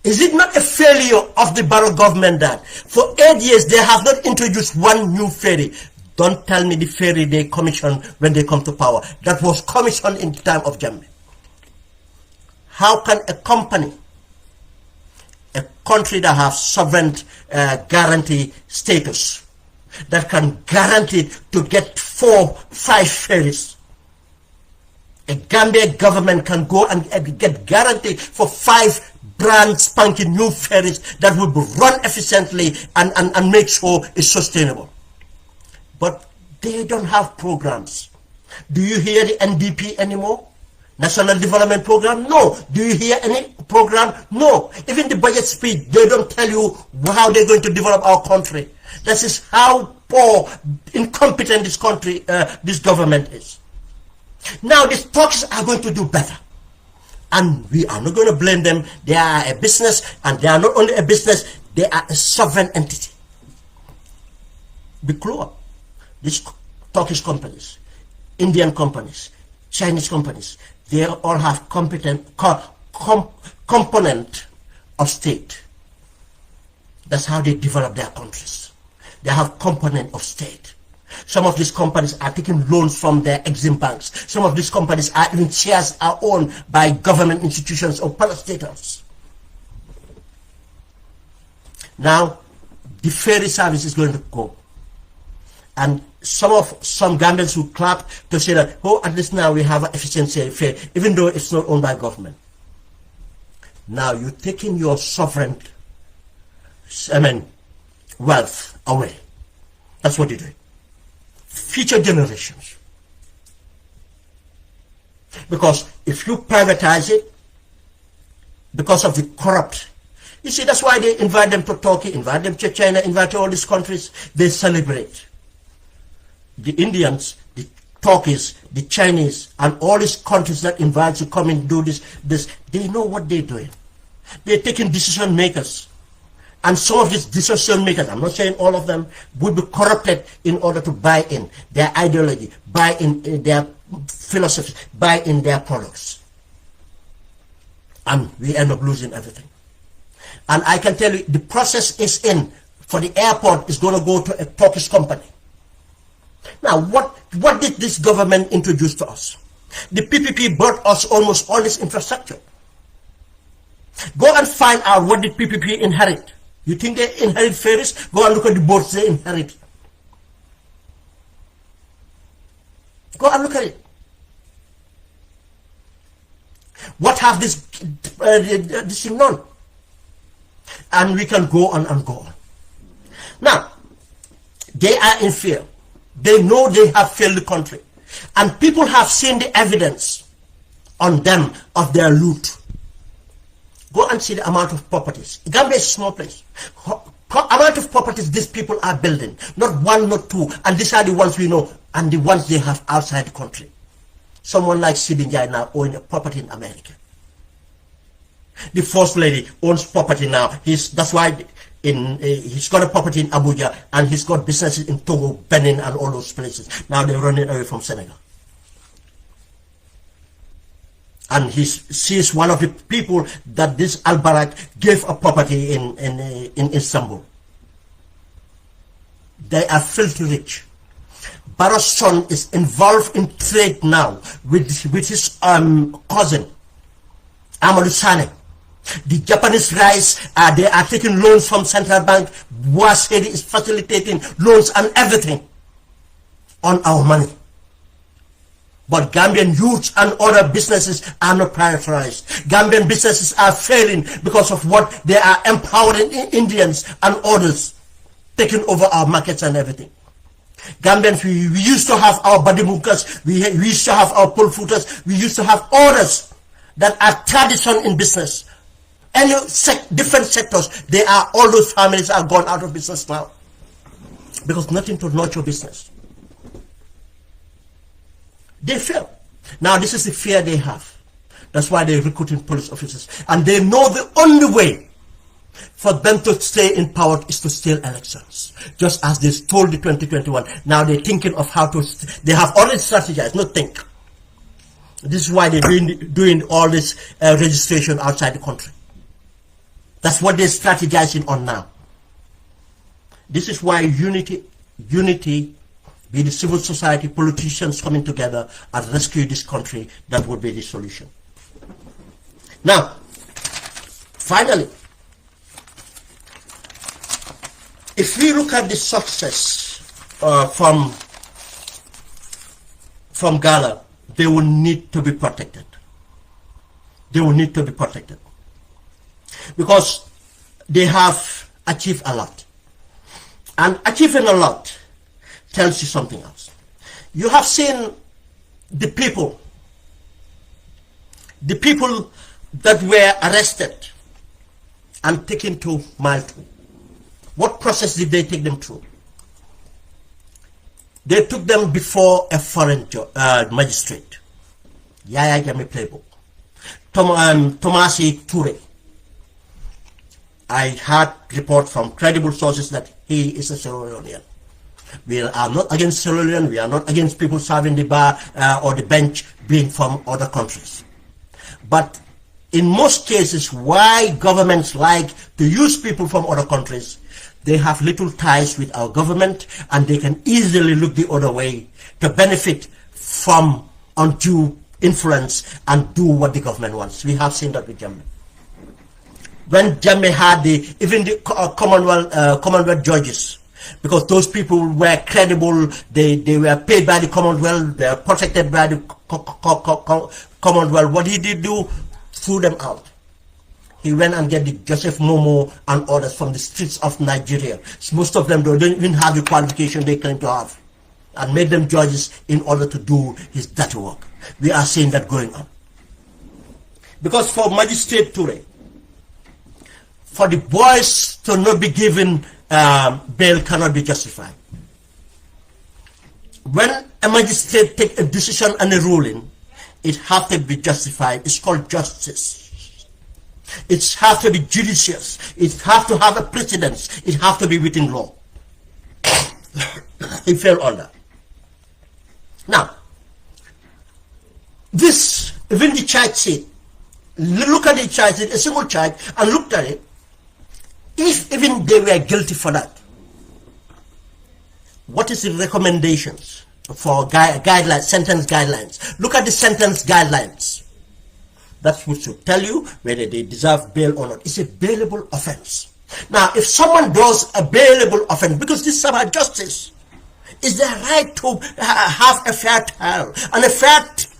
Is it not a failure of the Barrow government that for 8 years they have not introduced one new ferry? Don't tell me the ferry they commissioned when they come to power. That was commissioned in the time of Jammeh. How can a company, a country that has sovereign guarantee status, that can guarantee to get 4-5 ferries, a Gambia government can go and get guarantee for 5 brand spanking new ferries that will be run efficiently and make sure it's sustainable? But they don't have programs. Do you hear the NDP anymore? National Development Program? No. Do you hear any program? No. Even the budget speech, they don't tell you how they're going to develop our country. This is how poor, incompetent this country, this government is. Now these Turks are going to do better. And we are not going to blame them. They are a business, and they are not only a business, they are a sovereign entity. Be clear. These Turkish companies, Indian companies, Chinese companies, they all have component of state. That's how they develop their countries. They have component of state. Some of these companies are taking loans from their Exim banks. Some of these companies are even shares are owned by government institutions or parastatals. Now, the ferry service is going to go. And some Gambians who clap to say that, oh, at least now we have an efficiency ferry, even though it's not owned by government. Now you're taking your sovereign, wealth away. That's what you're doing. Future generations. Because if you privatize it, because of the corrupt, you see, that's why they invite them to Turkey, invite them to China, invite to all these countries, they celebrate. The Indians, the Turkeys, the Chinese, and all these countries that invite you to come and do this, they know what they're doing. They're taking decision makers. And some of these decision makers, I'm not saying all of them, will be corrupted in order to buy in their ideology, buy in their philosophy, buy in their products. And we end up losing everything. And I can tell you, the process is in. For the airport, is going to go to a Turkish company. Now, what did this government introduce to us? The PPP brought us almost all this infrastructure. Go and find out what did PPP inherit. You think they inherit ferries? Go and look at the boats they inherit. Go and look at it. What have this thing done? And we can go on and go on. Now, they are in fear. They know they have failed the country. And people have seen the evidence on them of their loot. Go and see the amount of properties. Gambia is a small place. Amount of properties these people are building. Not one, not two. And these are the ones we know. And the ones they have outside the country. Someone like Sidinjai now owns a property in America. The first lady owns property now. That's why he's got a property in Abuja, and he's got businesses in Togo, Benin, and all those places. Now they're running away from Senegal. And he sees one of the people that this Al-Barak gave a property in Istanbul. They are filthy rich. Barrow's son is involved in trade now with his cousin, Amadou Sane. The Japanese rice, they are taking loans from central bank. Boisedi is facilitating loans and everything on our money. But Gambian youths and other businesses are not prioritized. Gambian businesses are failing because of what they are empowering Indians and others, taking over our markets and everything. Gambians, we used to have our badimukas, we used to have our pole footers, we used to have others that are tradition in business. Any different sectors, all those families are gone out of business now. Because nothing to nurture business. They fail. Now this is the fear they have. That's why they're recruiting police officers. And they know the only way for them to stay in power is to steal elections. Just as they stole the 2021. Now they're thinking of how to, they have already strategized, not think. This is why they're doing all this registration outside the country. That's what they're strategizing on now. This is why unity, be the civil society, politicians coming together and rescue this country, that would be the solution. Now, finally, if we look at the success from Gala, they will need to be protected. They will need to be protected. Because they have achieved a lot. And achieving a lot tells you something else. You have seen the people that were arrested and taken to Mile 2. What process did they take them through? They took them before a foreign magistrate. Yaya Jammeh playbook. Tomasi Toure. I had report from credible sources that he is a Sierra Leonean. We are not against Sierra Leone. We are not against people serving the bar or the bench being from other countries. But in most cases, why governments like to use people from other countries, they have little ties with our government and they can easily look the other way to benefit from undue influence and do what the government wants. We have seen that with Jammeh. When Jammeh had even the Commonwealth judges, because those people were credible, they were paid by the Commonwealth, they were protected by the Commonwealth. What he did do, threw them out. He went and get the Joseph Momo and others from the streets of Nigeria. Most of them don't even have the qualification they claim to have, and made them judges in order to do his dirty work. We are seeing that going on. Because for Magistrate Toure, for the boys to not be given bail cannot be justified. When a magistrate take a decision and a ruling, it has to be justified. It's called justice. It has to be judicious. It has to have a precedence. It has to be within law. He fell on that. Now, this, even the charge sheet, look at the charge sheet, a single charge, and looked at it. If even they were guilty for that, what is the recommendations for guidelines, sentence guidelines? Look at the sentence guidelines. That's what should tell you whether they deserve bail or not. It's a bailable offense. Now, if someone does a bailable offense, because this is about justice, is their right to have a fair trial. And a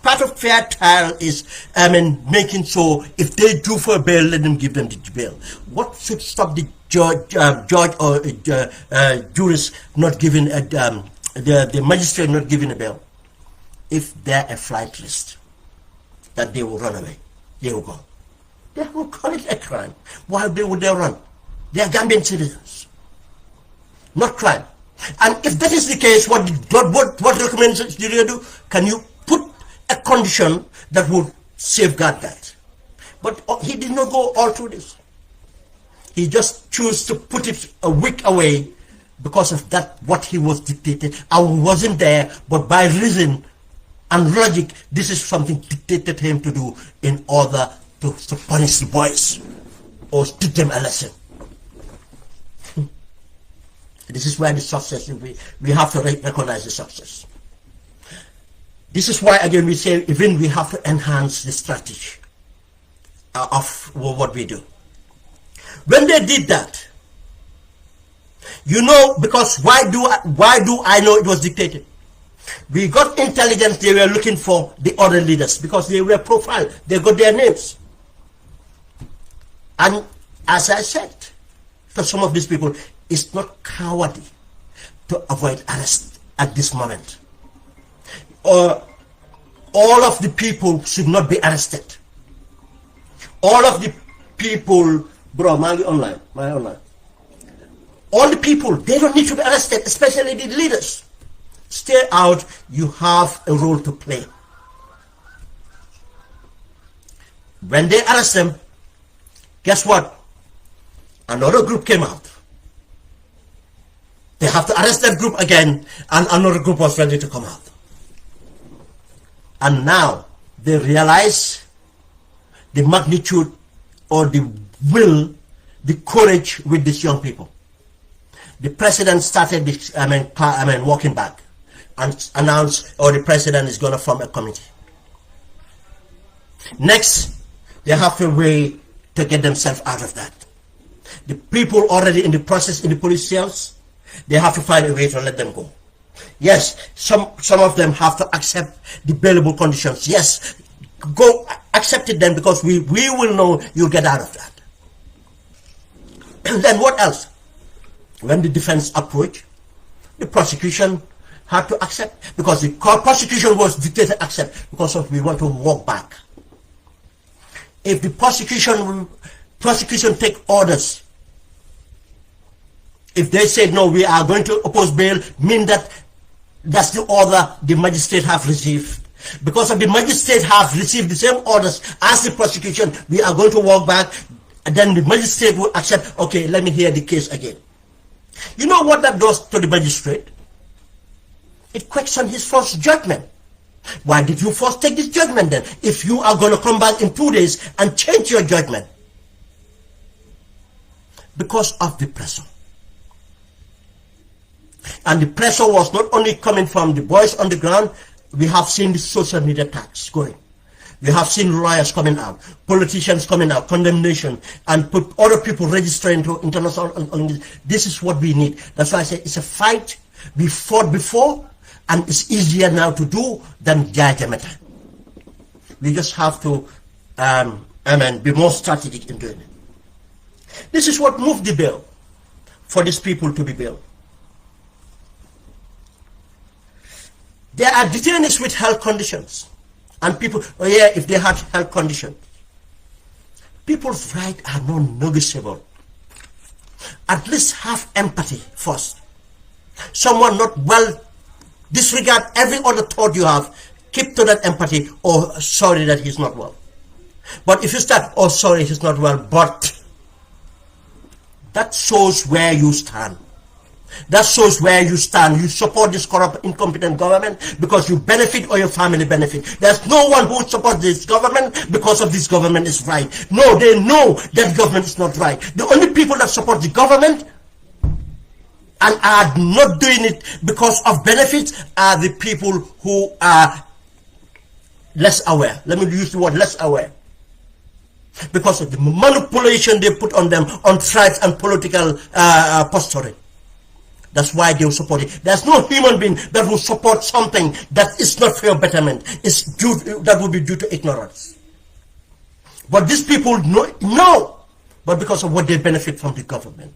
part of fair trial is, making sure if they do for bail, let them give them the bail. What should stop the judge or jurist not giving the magistrate not giving a bail? If they're a flight list, that they will run away, they will go. They will call it a crime. Why would they run? They are Gambian citizens, not crime. And if that is the case, what recommendations do you do? Can you put a condition that would safeguard that? But he did not go all through this. He just chose to put it a week away because of that, what he was dictated. I wasn't there, but by reason and logic, this is something dictated to him to do in order to punish the boys or teach them a lesson. This is where the success, we have to recognize the success. This is why, again, we say even we have to enhance the strategy of what we do. When they did that, you know, because why do I know it was dictated? We got intelligence. They were looking for the other leaders because they were profiled. They got their names. And as I said, for some of these people, it's not cowardly to avoid arrest at this moment. All of the people should not be arrested. All of the people, bro, my online. All the people, they don't need to be arrested, especially the leaders. Stay out, you have a role to play. When they arrest them, guess what? Another group came out. They have to arrest that group again, and another group was ready to come out. And now they realize the magnitude or the will, the courage with these young people. The president started this, walking back and announced, the president is going to form a committee. Next, they have a way to get themselves out of that. The people already in the process in the police cells, they have to find a way to let them go. Yes, some of them have to accept the bailable conditions. Yes, go accept it then, because we will know you'll get out of that. And then what else? When the defense approached, the prosecution had to accept, because the prosecution was dictated accept because of we want to walk back. If the prosecution take orders, if they say no, we are going to oppose bail, mean that that's the order the magistrate have received. Because of the magistrate have received the same orders as the prosecution, we are going to walk back, and then the magistrate will accept, okay, let me hear the case again. You know what that does to the magistrate? It questions his first judgment. Why did you first take this judgment then, if you are going to come back in 2 days and change your judgment? Because of the pressure. And the pressure was not only coming from the boys on the ground. We have seen the social media attacks going. We have seen lawyers coming out, politicians coming out, condemnation, and put other people registering to international. This is what we need. That's why I say it's a fight we fought before, and it's easier now to do than Jajameta. We just have to be more strategic in doing it. This is what moved the bill for these people to be bailed. There are detainees with health conditions. And people, if they had health conditions. People's rights are non-negotiable. At least have empathy first. Someone not well Disregard every other thought you have. Keep to that empathy, or sorry that he's not well. But if you start, oh sorry he's not well, but that shows where you stand. That shows where you stand. You support this corrupt, incompetent government because you benefit or your family benefit. There's no one who supports this government because of this government is right. No, they know that government is not right. The only people that support the government and are not doing it because of benefits are the people who are less aware. Let me use the word less aware. Because of the manipulation they put on them on tribes and political posturing. That's why they will support it. There's no human being that will support something that is not for your betterment. It's due, that will be due to ignorance. But these people know, but because of what they benefit from the government.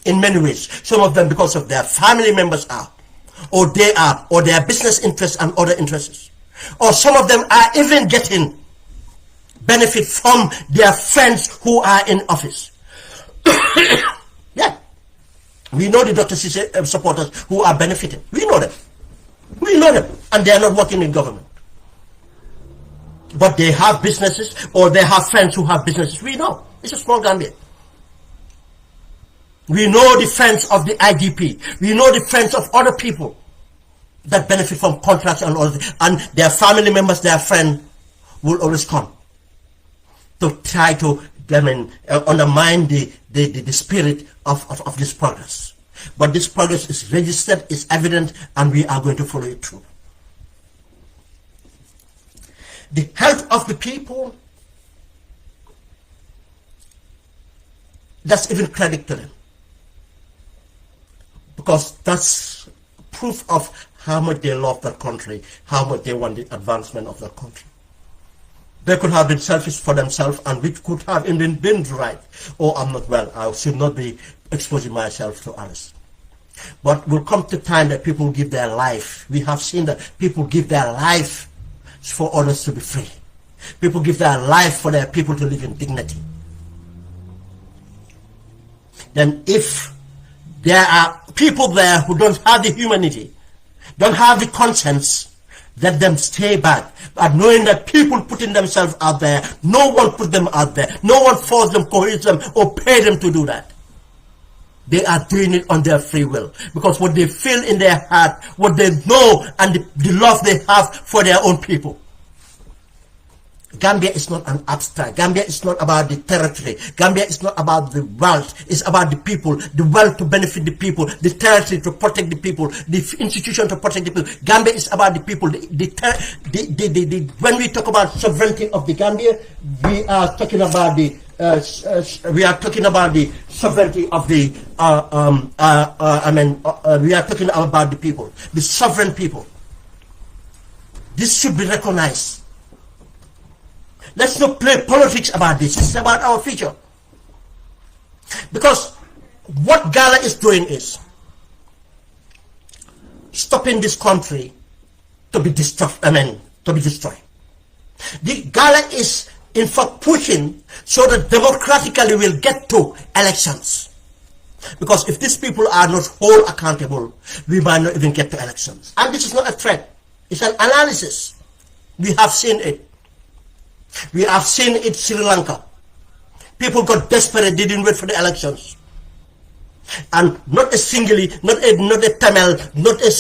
In many ways. Some of them because of their family members are, or they are, or their business interests and other interests. Or some of them are even getting benefit from their friends who are in office. Yeah. We know the Dr. Sise supporters who are benefiting. We know them. We know them. And they are not working in government. But they have businesses, or they have friends who have businesses. We know. It's a small Gambia. We know the friends of the IDP. We know the friends of other people that benefit from contracts and all that. And their family members, their friends will always come to try to undermine the spirit of this progress. But this progress is registered, is evident, and we are going to follow it through. The health of the people, that's even credit to them. Because that's proof of how much they love their country, how much they want the advancement of their country. They could have been selfish for themselves, and which could have even been right. Oh, I'm not well, I should not be exposing myself to others. But will come to time that people give their life. We have seen that people give their life for others to be free. People give their life for their people to live in dignity. Then if there are people there who don't have the humanity, don't have the conscience, let them stay back. But knowing that people putting themselves out there, no one put them out there. No one forced them, coerced them, or paid them to do that. They are doing it on their free will. Because what they feel in their heart, what they know, and the love they have for their own people. Gambia is not an abstract. Gambia is not about the territory. Gambia is not about the wealth. It's about the people. The wealth to benefit the people. The territory to protect the people. The institution to protect the people. Gambia is about the people. When we talk about sovereignty of the Gambia, we are talking about the sovereignty of the. We are talking about the people, the sovereign people. This should be recognized. Let's not play politics about this. It's about our future. Because what Gala is doing is stopping this country to be destroyed. The Gala is in fact pushing so that democratically we'll get to elections. Because if these people are not whole accountable, we might not even get to elections. And this is not a threat. It's an analysis. We have seen it. We have seen it in Sri Lanka. People got desperate, they didn't wait for the elections. And not a singly, not a Tamil, not a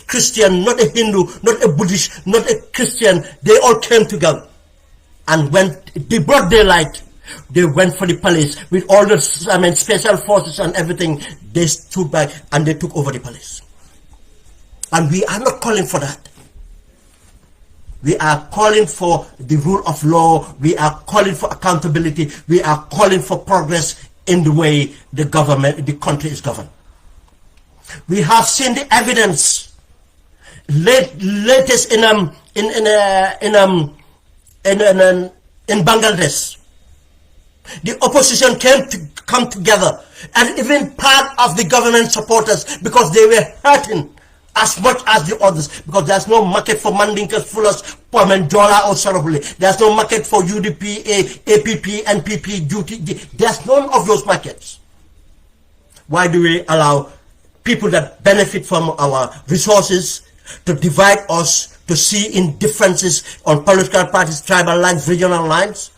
Christian, not a Hindu, not a Buddhist, not a Christian, they all came together. And when the broad daylight, they went for the palace with all the special forces and everything. They stood back and they took over the palace. And we are not calling for that. We are calling for the rule of law. We are calling for accountability. We are calling for progress in the way the country is governed. We have seen the evidence. Latest in Bangladesh, the opposition come together, and even part of the government supporters, because they were hurting as much as the others, because there's no market for Mandinkas, Fullers, Jola or Sarabuli. There's no market for UDP, APP, NPP, duty. There's none of those markets. Why do we allow people that benefit from our resources, to divide us, to see in differences on political parties, tribal lines, regional lines.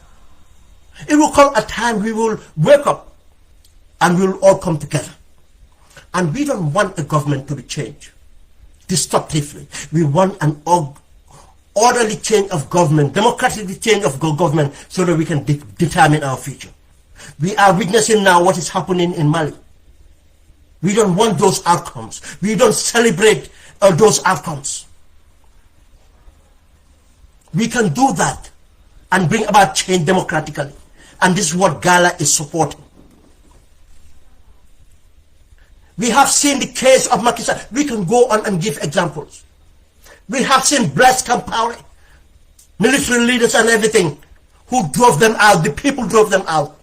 It will come a time we will wake up and we will all come together. And we don't want a government to be changed destructively. We want an orderly change of government, democratic change of government, so that we can determine our future. We are witnessing now what is happening in Mali. We don't want those outcomes. We don't celebrate those outcomes. We can do that and bring about change democratically. And this is what Gala is supporting. We have seen the case of Makisa. We can go on and give examples. We have seen Blaise Compaoré, military leaders and everything, who drove them out. The people drove them out.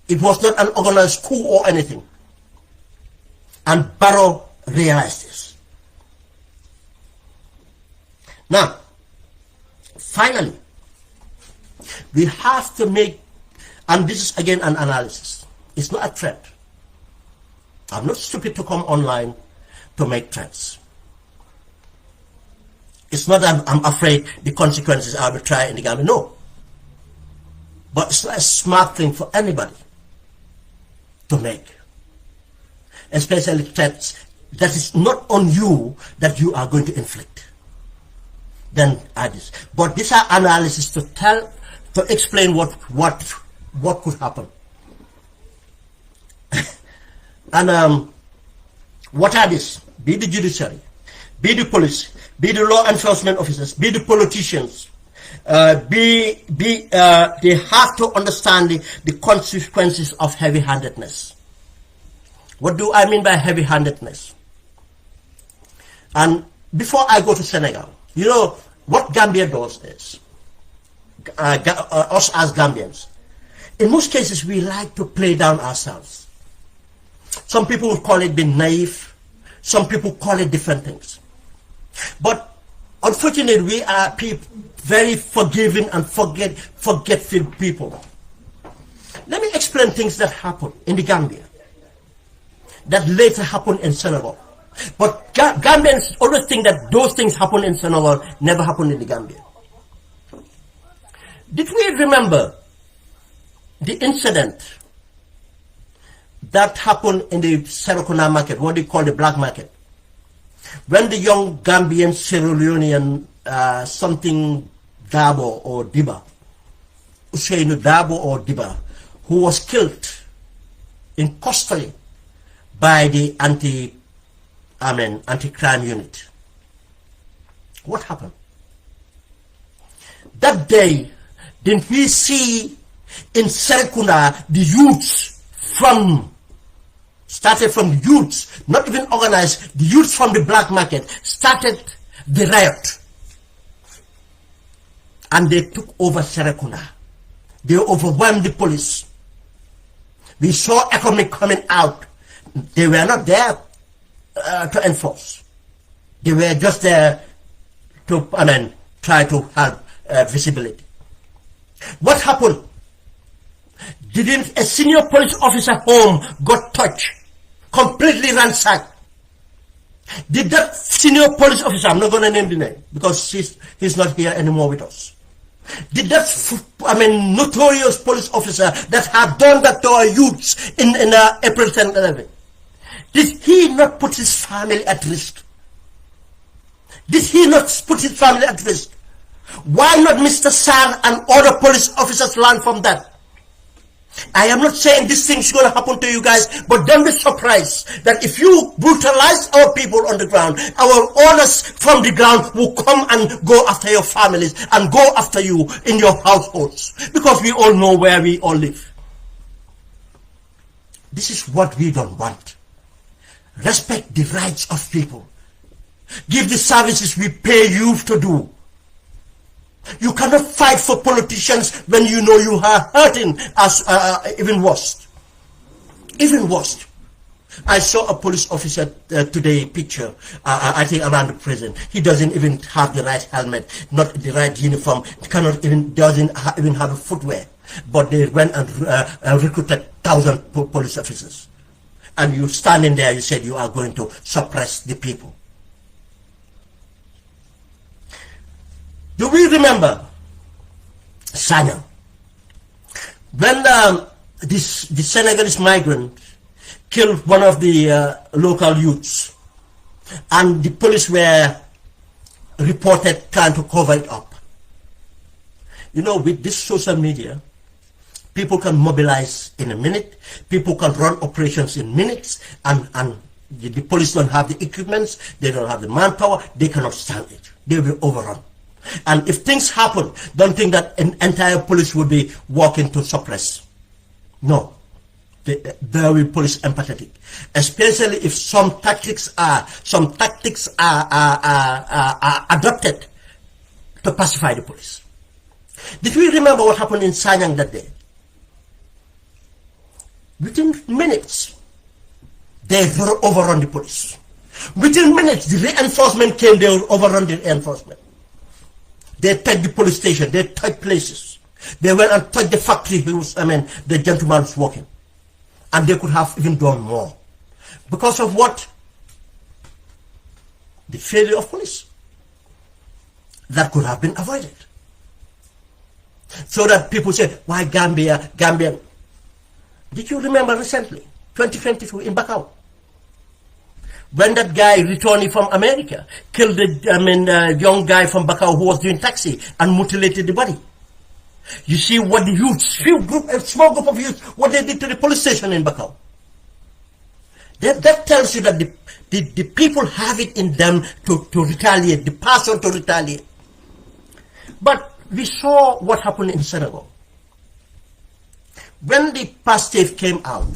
It was not an organized coup or anything. And Barrow realized this. Now, finally, we have to make, and this is again an analysis. It's not a threat. I'm not stupid to come online to make threats. It's not that I'm afraid the consequences I will try in the Gambia. No. But it's not a smart thing for anybody to make. Especially threats that is not on you that you are going to inflict. Then add this. But these are analysis to explain what could happen. And what are these? Be the judiciary, be the police, be the law enforcement officers, be the politicians. They have to understand the consequences of heavy-handedness. What do I mean by heavy-handedness? And before I go to Senegal, you know what Gambia does is, us as Gambians, in most cases we like to play down ourselves. Some people would call it being naive. Some people call it different things. But unfortunately, we are very forgiving and forgetful people. Let me explain things that happen in the Gambia that later happened in Senegal. But Gambians always think that those things happen in Senegal never happened in the Gambia. Did we remember the incident that happened in the Serekunda market, what they call the black market, when the young Gambian Sierra Leonean something Dabo or Diba, Usainu Dabo or Diba, who was killed in custody by the anti-crime unit. What happened? That day, didn't we see in Serekunda the youths started from the youths, not even organized, the youths from the black market started the riot. And they took over Serekunda. They overwhelmed the police. We saw economic coming out. They were not there to enforce. They were just there to, try to have visibility. What happened? Didn't a senior police officer home got touched, completely ransacked? Did that senior police officer, I'm not going to name the name because he's not here anymore with us. Did that, notorious police officer that had done that to our youths in April 10, 11, did he not put his family at risk? Did he not put his family at risk? Why not Mr. San and other police officers learn from that? I am not saying this thing is going to happen to you guys, but don't be surprised that if you brutalize our people on the ground, our owners from the ground will come and go after your families and go after you in your households, because we all know where we all live. This is what we don't want. Respect the rights of people. Give the services we pay you to do. You cannot fight for politicians when you know you are hurting us even worse. Even worse. I saw a police officer today picture, I think around the prison. He doesn't even have the right helmet, not the right uniform, doesn't even have a footwear. But they went and recruited 1,000 police officers. and you standing there, you said you are going to suppress the people. Do we remember Sanyang? When the Senegalese migrant killed one of the local youths, and the police were reported trying to cover it up. You know, with this social media, people can mobilize in a minute, people can run operations in minutes, and the police don't have the equipments, they don't have the manpower, they cannot stand it. They will overrun. And if things happen, don't think that an entire police would be working to suppress. No. There will be police empathetic, especially if some tactics are adopted to pacify the police. Did we remember what happened in Sanyang that day? Within minutes, they overrun the police. Within minutes, the reinforcement came, they overrun the reinforcement. They touched the police station, they touched places. They went and touched the factory the gentleman was working. And they could have even done more. Because of what? The failure of police. That could have been avoided. So that people say, why Gambia? Did you remember recently, 2022 in Bakau? When that guy returning from America killed the young guy from Bakau who was doing taxi and mutilated the body. You see what the youths, a small group of youths, what they did to the police station in Bakau. That tells you that the people have it in them to retaliate, the passion to retaliate. But we saw what happened in Senegal. When the pastors came out,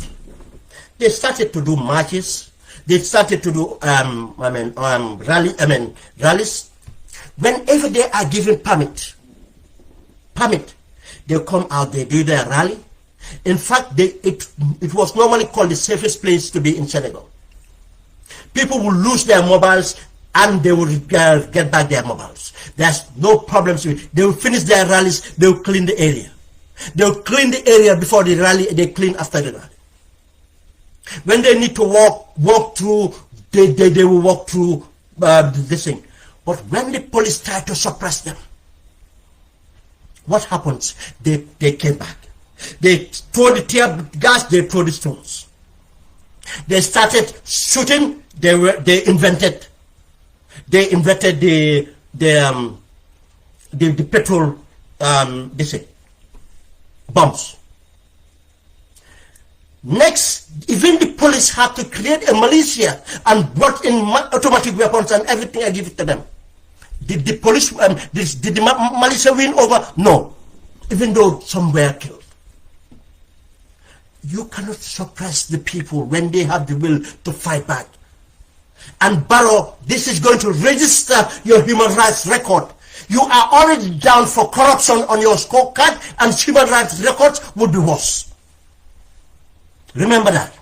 they started to do marches, they started to do rallies. Whenever they are given permit, they come out, they do their rally. In fact, it was normally called the safest place to be in Senegal. People will lose their mobiles and they will get back their mobiles. There's no problems with it. They will finish their rallies, they will clean the area. They will clean the area before the rally, they clean after the rally. When they need to walk through, they will walk through this thing. But when the police try to suppress them, what happens? They came back. They throw the tear gas, they throw the stones. They started shooting, they invented the petrol bombs. Next, even the police had to create a militia and brought in automatic weapons and everything. I give it to them. Did the police, did the militia win over? No. Even though some were killed. You cannot suppress the people when they have the will to fight back. And Barrow, this is going to register your human rights record. You are already down for corruption on your scorecard, and human rights records would be worse. Remember that.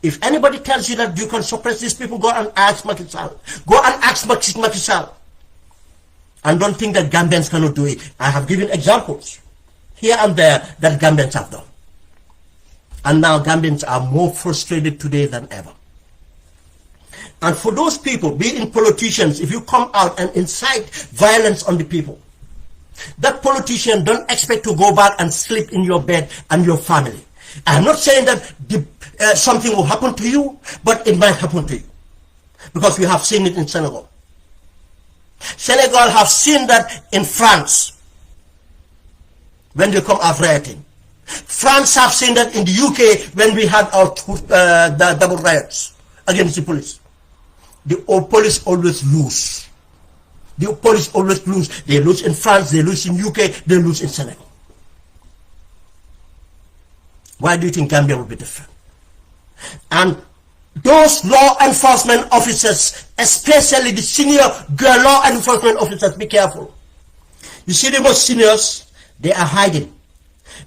If anybody tells you that you can suppress these people, go and ask Macky Sall. Go and ask Macky Sall. And don't think that Gambians cannot do it. I have given examples here and there that Gambians have done. And now Gambians are more frustrated today than ever. And for those people, be it politicians, if you come out and incite violence on the people, that politician don't expect to go back and sleep in your bed and your family. I'm not saying that something will happen to you, but it might happen to you. Because we have seen it in Senegal. Senegal have seen that in France, when they come out rioting. France have seen that in the UK when we had our double riots against the police. The police always lose. The police always lose. They lose in France, they lose in UK, they lose in Senegal. Why do you think Gambia will be different? And those law enforcement officers, especially the senior law enforcement officers, be careful. You see the most seniors, they are hiding.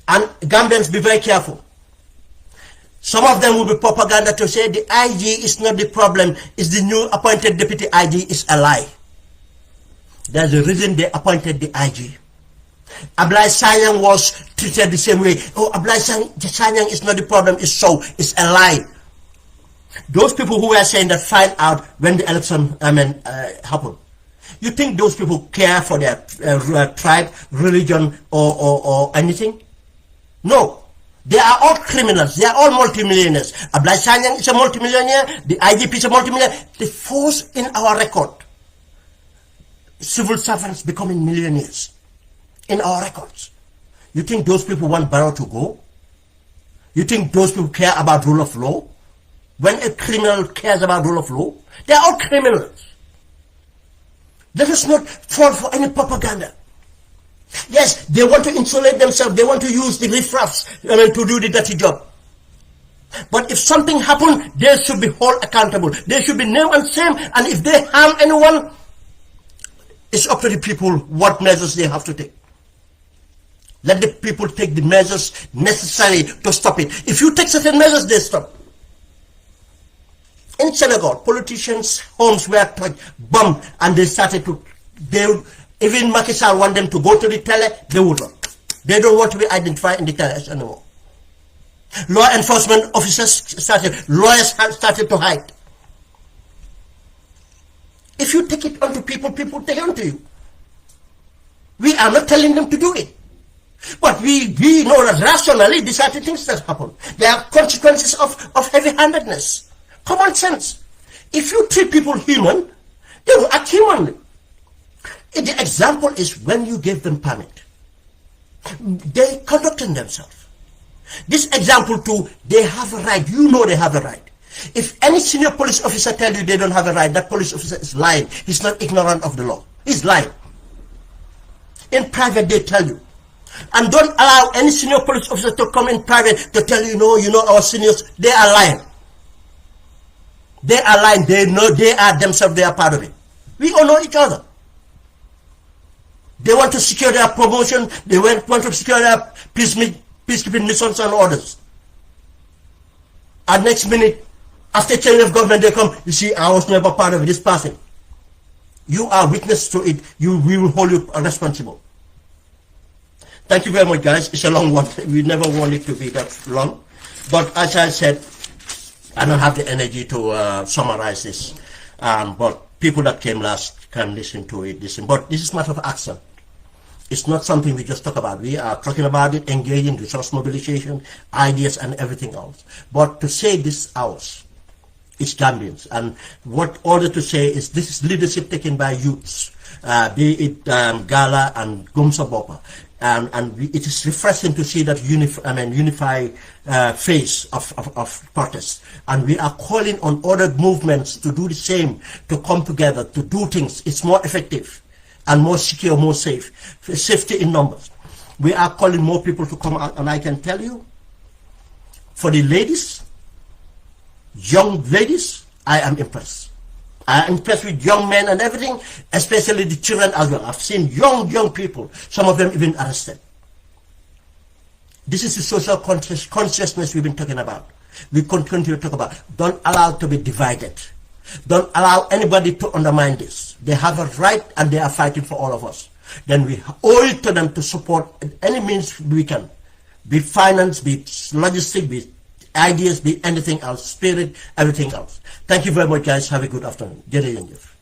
And Gambians, be very careful. Some of them will be propaganda to say the IG is not the problem, it's the new appointed deputy IG is a lie. There's a reason they appointed the IG. Ablai Sanyang was treated the same way. Oh, Ablai Sanyang is not the problem, it's a lie. Those people who were saying that find out when the election, happened. You think those people care for their tribe, religion, or anything? No. They are all criminals. They are all multimillionaires. Ablai Sanyang is a multimillionaire. The IGP is a multimillionaire. They force in our record civil servants becoming millionaires in our records. You think those people want Barrow to go? You think those people care about rule of law? When a criminal cares about rule of law, they are all criminals. Let us not fall for any propaganda. Yes, they want to insulate themselves. They want to use the riffraffs to do the dirty job. But if something happened, they should be held accountable. They should be named and same. And if they harm anyone, it's up to the people what measures they have to take. Let the people take the measures necessary to stop it. If you take certain measures, they stop. In Senegal, politicians' homes were bombed and they started to, even Macky Sall want them to go to the tele, they would not. They don't want to be identified in the tele anymore. Law enforcement officers lawyers started to hide. If you take it onto people, people take it onto you. We are not telling them to do it. But we know that rationally these are the things that happen. There are consequences of heavy-handedness. Common sense. If you treat people human, they will act humanly. The example is when you give them permit. They conducted themselves. This example too, they have a right. You know they have a right. If any senior police officer tell you they don't have a right, that police officer is lying. He's not ignorant of the law. He's lying. In private, they tell you. And don't allow any senior police officer to come in private to tell you, no, our seniors, they are lying. They are lying. They know they are themselves, they are part of it. We all know each other. They want to secure their promotion. They want to secure their peacekeeping missions and orders. And next minute, after change of government, they come, you see, I was never part of this person. You are witness to it. We will hold you responsible. Thank you very much, guys. It's a long one. We never want it to be that long. But as I said, I don't have the energy to summarize this. But people that came last can listen to it. But this is matter of action. It's not something we just talk about. We are talking about it, engaging, resource mobilization, ideas, and everything else. But to say this ours, it's Gambians. And what order to say is this is leadership taken by youths, be it Gala and Gomsa Bopa. And it is refreshing to see that unified face of protest. And we are calling on other movements to do the same, to come together, to do things. It's more effective and more secure, more safe. Safety in numbers. We are calling more people to come out. And I can tell you, for the ladies, young ladies, I am impressed. I am impressed with young men and everything, especially the children as well. I've seen young people, some of them even arrested. This is the social consciousness we've been talking about. We continue to talk about. Don't allow it to be divided. Don't allow anybody to undermine this. They have a right and they are fighting for all of us. Then we owe it to them to support any means we can. Be finance, be logistics, be ideas, be anything else, spirit, everything else. Thank you very much, guys. Have a good afternoon. Jërëjëf.